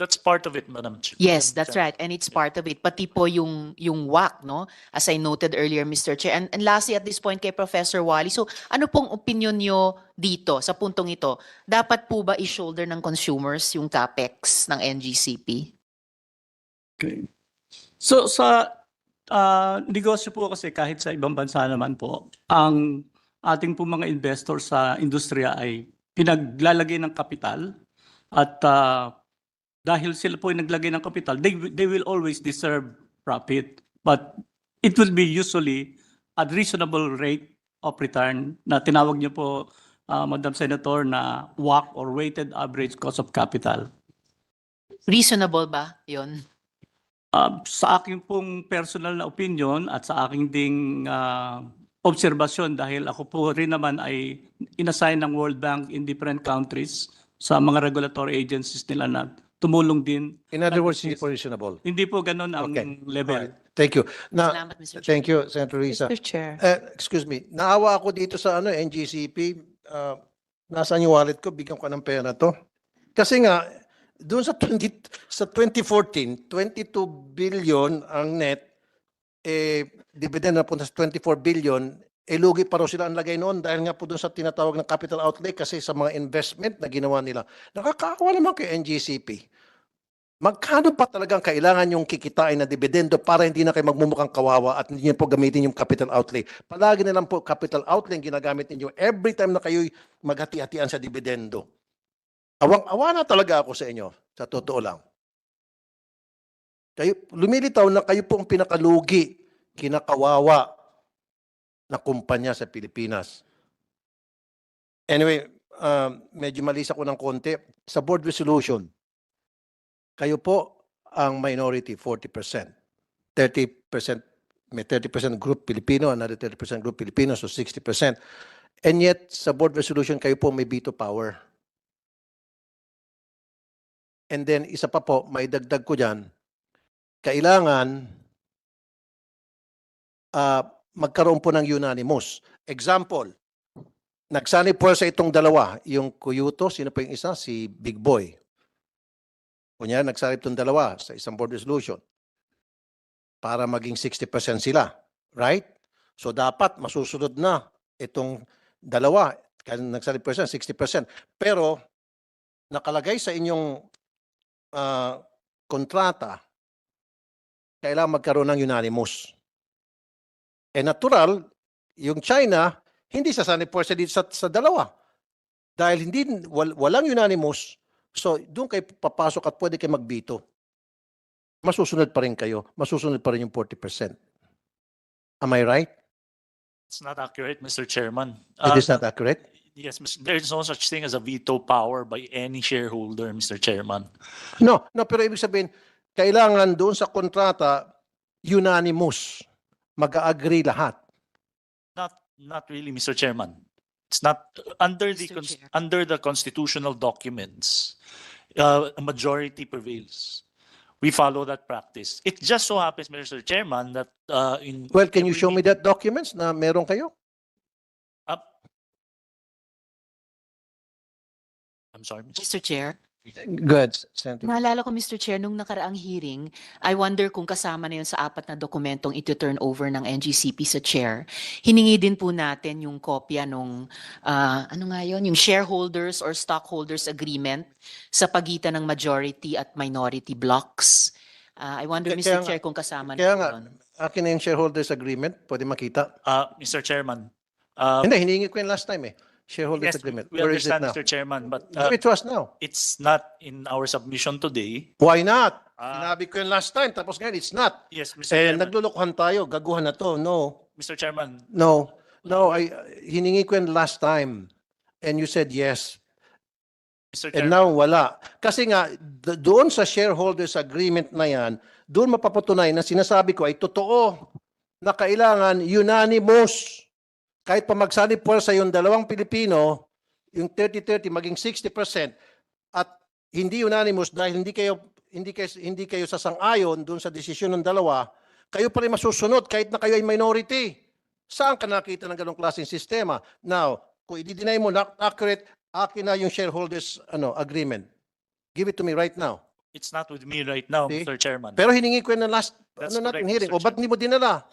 That's part of it, Madam Chair. Yes, that's right. And it's part of it. Pati po yung WACC, no? As I noted earlier, Mr. Chair. And lastly, at this point kay Professor Wally, so ano pong opinion nyo dito, sa puntong ito? Dapat po ba i-shoulder ng consumers yung capex ng NGCP? Okay. So sa negosyo po kasi kahit sa ibang bansa naman po, ang ating po mga investors sa industriya ay pinaglalagay ng kapital at dahil sila po ay naglagay ng kapital, they will always deserve profit. But it will be usually a reasonable rate of return na tinawag niyo po, Madam Senator, na WACC or weighted average cost of capital. Reasonable ba yun? Sa aking pong personal na opinion at sa aking ding obserbasyon, dahil ako po rin naman ay inassign ng World Bank in different countries sa mga regulatory agencies nila na tumulong din. In other words, hindi po reasonable. Hindi po ganun ang Okay. level. Alright. Thank you. Now, Salamat, Mr. Chair. thank you, Senator Risa. Mr. Chair. Excuse me, naawa ako dito sa NGCP. Nasaan yung wallet ko? Bigyan ko ng pera to. Kasi nga, doon sa 2014, 22 billion ang net, dividend na punta sa 24 billion, lugi pa raw sila ang lagay noon dahil nga po doon sa tinatawag ng capital outlay kasi sa mga investment na ginawa nila. Nakakaawa naman kay NGCP. Magkano pa talagang kailangan yung kikitain na dividendo para hindi na kayo magmumukhang kawawa at hindi niyo po gamitin yung capital outlay? Palagi na lang po capital outlay ang ginagamit ninyo every time na kayo'y maghati-hatian sa dividendo. Awang-awa na talaga ako sa inyo, sa totoo lang. Kayo, lumilitaw na kayo po ang pinakalugi, kinakawawa na kumpanya sa Pilipinas. Anyway, medyo malis ako ng konti. Sa board resolution, kayo po ang minority, 40%. 30%, may 30% group Filipino, another 30% group Filipino, so 60%. And yet, sa board resolution, kayo po may veto power. And then, isa pa po, may dagdag ko dyan, kailangan magkaroon po ng unanimous. Example, Nagsanib puwersa itong dalawa, yung Cuyuto, sino pa yung isa? Si Big Boy. Kunya, nagsanib itong dalawa sa isang board resolution para maging 60% sila. Right? So dapat masusunod na itong dalawa. Kaya nagsanib puwersa, 60%. Pero nakalagay sa inyong kontrata, kailangan magkaroon ng unanimous. Natural, yung China, hindi sasanib puwersa dito sa dalawa. Dahil walang unanimous, so doon kayo papasok at pwede kayo magbito. Masusunod pa rin kayo. Masusunod pa rin yung 40%. Am I right? It's not accurate, Mr. Chairman. It is not accurate? Yes, there is no such thing as a veto power by any shareholder, Mr. Chairman. No, pero ibig sabihin, kailangan doon sa kontrata, unanimous. Mag-agree lahat. Not really, Mr. Chairman. It's not under the Mr. Chair. under the constitutional documents. A majority prevails. We follow that practice. It just so happens, Mr. Chairman, that Well, can you show me that documents na meron kayo? I'm sorry, Mr. Chair. Good, Senator. Naalala ko, Mr. Chair, nung nakaraang hearing, I wonder kung kasama na yun sa 4 na dokumentong ito-turn over ng NGCP sa Chair. Hiningi din po natin yung kopya nung, ano nga yun, yung shareholders or stockholders agreement sa pagitan ng majority at minority blocks. I wonder, Kaya Mr. nga- Chair, kung kasama Kaya na nga, yun. akin na yung shareholders agreement, pwede makita. Mr. Chairman. Hindi, hiningi ko yung last time shareholders Yes, agreement. we Where is it understand, now? Mr. Chairman, but Give it to us now. it's not in our submission today. Why not? Ah. Sinabi ko yung last time, tapos ngayon, it's not. Yes, Mr. Chairman. Naglulukuhan tayo, gaguhan na to. No, Mr. Chairman, no, hiningi ko yung last time. And you said yes. Mr. And Chairman. now, wala. Kasi nga, doon sa shareholders agreement na yan, doon mapapatunay na sinasabi ko ay totoo na kailangan unanimous. Kahit pa magsanib puwersa yung dalawang Pilipino, yung 30-30 maging 60% at hindi unanimous dahil hindi kayo sasang-ayon doon sa desisyon ng dalawa, kayo pa rin masusunod kahit na kayo ay minority. Saan ka nakita ng ganong klaseng sistema? Now, kung i-deny mo not accurate, akin na yung shareholders agreement. Give it to me right now. It's not with me right now, See? Mr. Chairman. Pero hiningi ko yun na last That's natin correct, hearing. Mr. O ba't hindi mo dinala?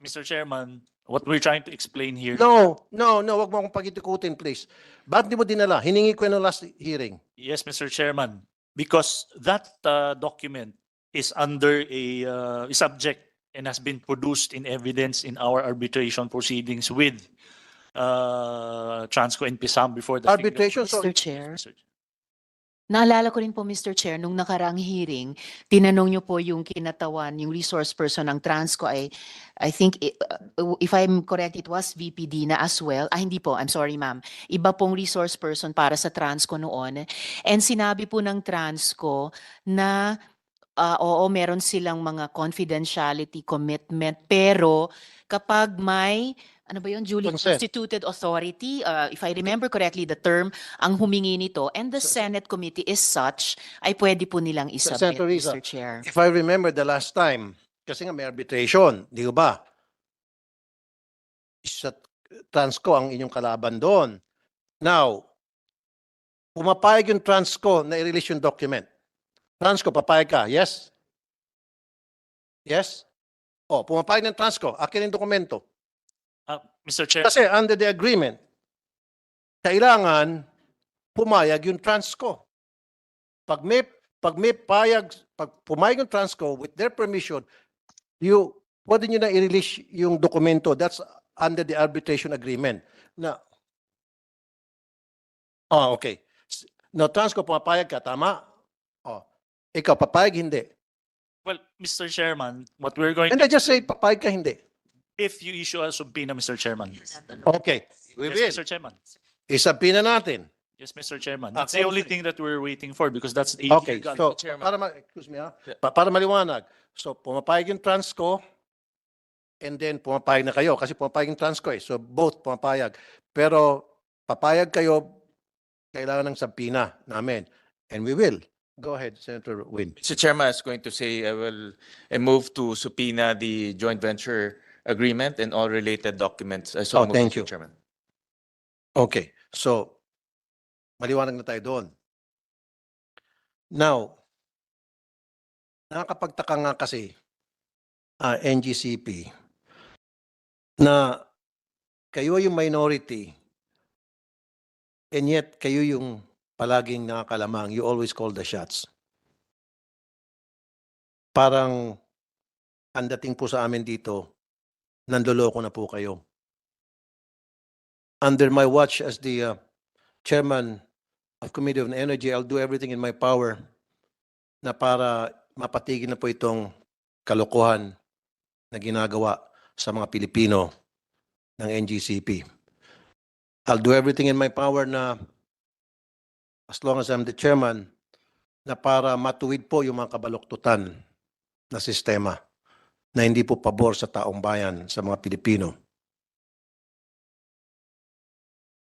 Mr. Chairman, what we're trying to explain here. No, wag mo akong pagitikutin, please. Ba't hindi mo dinala? Hiningi ko yun na last hearing. Yes, Mr. Chairman, because that document is under a subject and has been produced in evidence in our arbitration proceedings with Transco and PISAM before the Arbitration, so Mr. Chair. Naalala ko rin po, Mr. Chair, nung nakaraang hearing, tinanong niyo po yung kinatawan, yung resource person ng Transco ay, I think, if I'm correct, it was VPD na as well. Hindi po, I'm sorry ma'am. Iba pong resource person para sa Transco noon. And sinabi po ng Transco na oo, meron silang mga confidentiality commitment, pero kapag may ano ba yun, duly Consent. constituted authority, if I remember correctly the term, ang humingi nito, and the Senate committee is such, ay pwede po nilang isubmit, Senator Risa, Mr. Chair. if I remember the last time, kasi nga may arbitration, di ba? Sa Transco ang inyong kalaban doon. Now, pumapayag yung Transco na i-release yung document. Transco, papayag ka, yes? Yes? Pumapayag ng Transco, akin yung dokumento. Mr. Chair. Kasi under the agreement, kailangan pumayag yung Transco. Pag pumayag yung Transco with their permission, pwede nyo na i-release yung dokumento. That's under the arbitration agreement. Okay. No, Transco, pumapayag ka, tama? Ikaw, papayag, hindi. Well, Mr. Chairman, what we're going And I just say, papayag ka, hindi. if you issue a subpoena, Mr. Chairman. Okay. We Yes, will. Mr. Chairman. Isabina natin. Yes, Mr. Chairman. That's the only thing that we're waiting for because that's the Okay, so excuse me para maliwanag. So pumapayag yung Transco and then pumapayag na kayo kasi pumapayag yung Transco So both pumapayag. Pero papayag kayo, kailangan ng subpoena namin. And we will. Go ahead, Senator Win. Mr. Chairman, I was going to say I move to subpoena the joint venture agreement and all related documents. So moved, thank Mr. you. Chairman. Okay, so maliwanag na tayo doon. Now, nakakapagtaka nga kasi NGCP na kayo yung minority and yet kayo yung palaging nakakalamang. You always call the shots. Parang ang dating po sa amin dito, nandoloko na po kayo. Under my watch as the chairman of Committee on Energy, I'll do everything in my power na para mapatigil na po itong kalokohan na ginagawa sa mga Pilipino ng NGCP. I'll do everything in my power na as long as I'm the chairman na para matuwid po yung mga kabaluktutan na sistema na hindi po pabor sa taong bayan, sa mga Pilipino.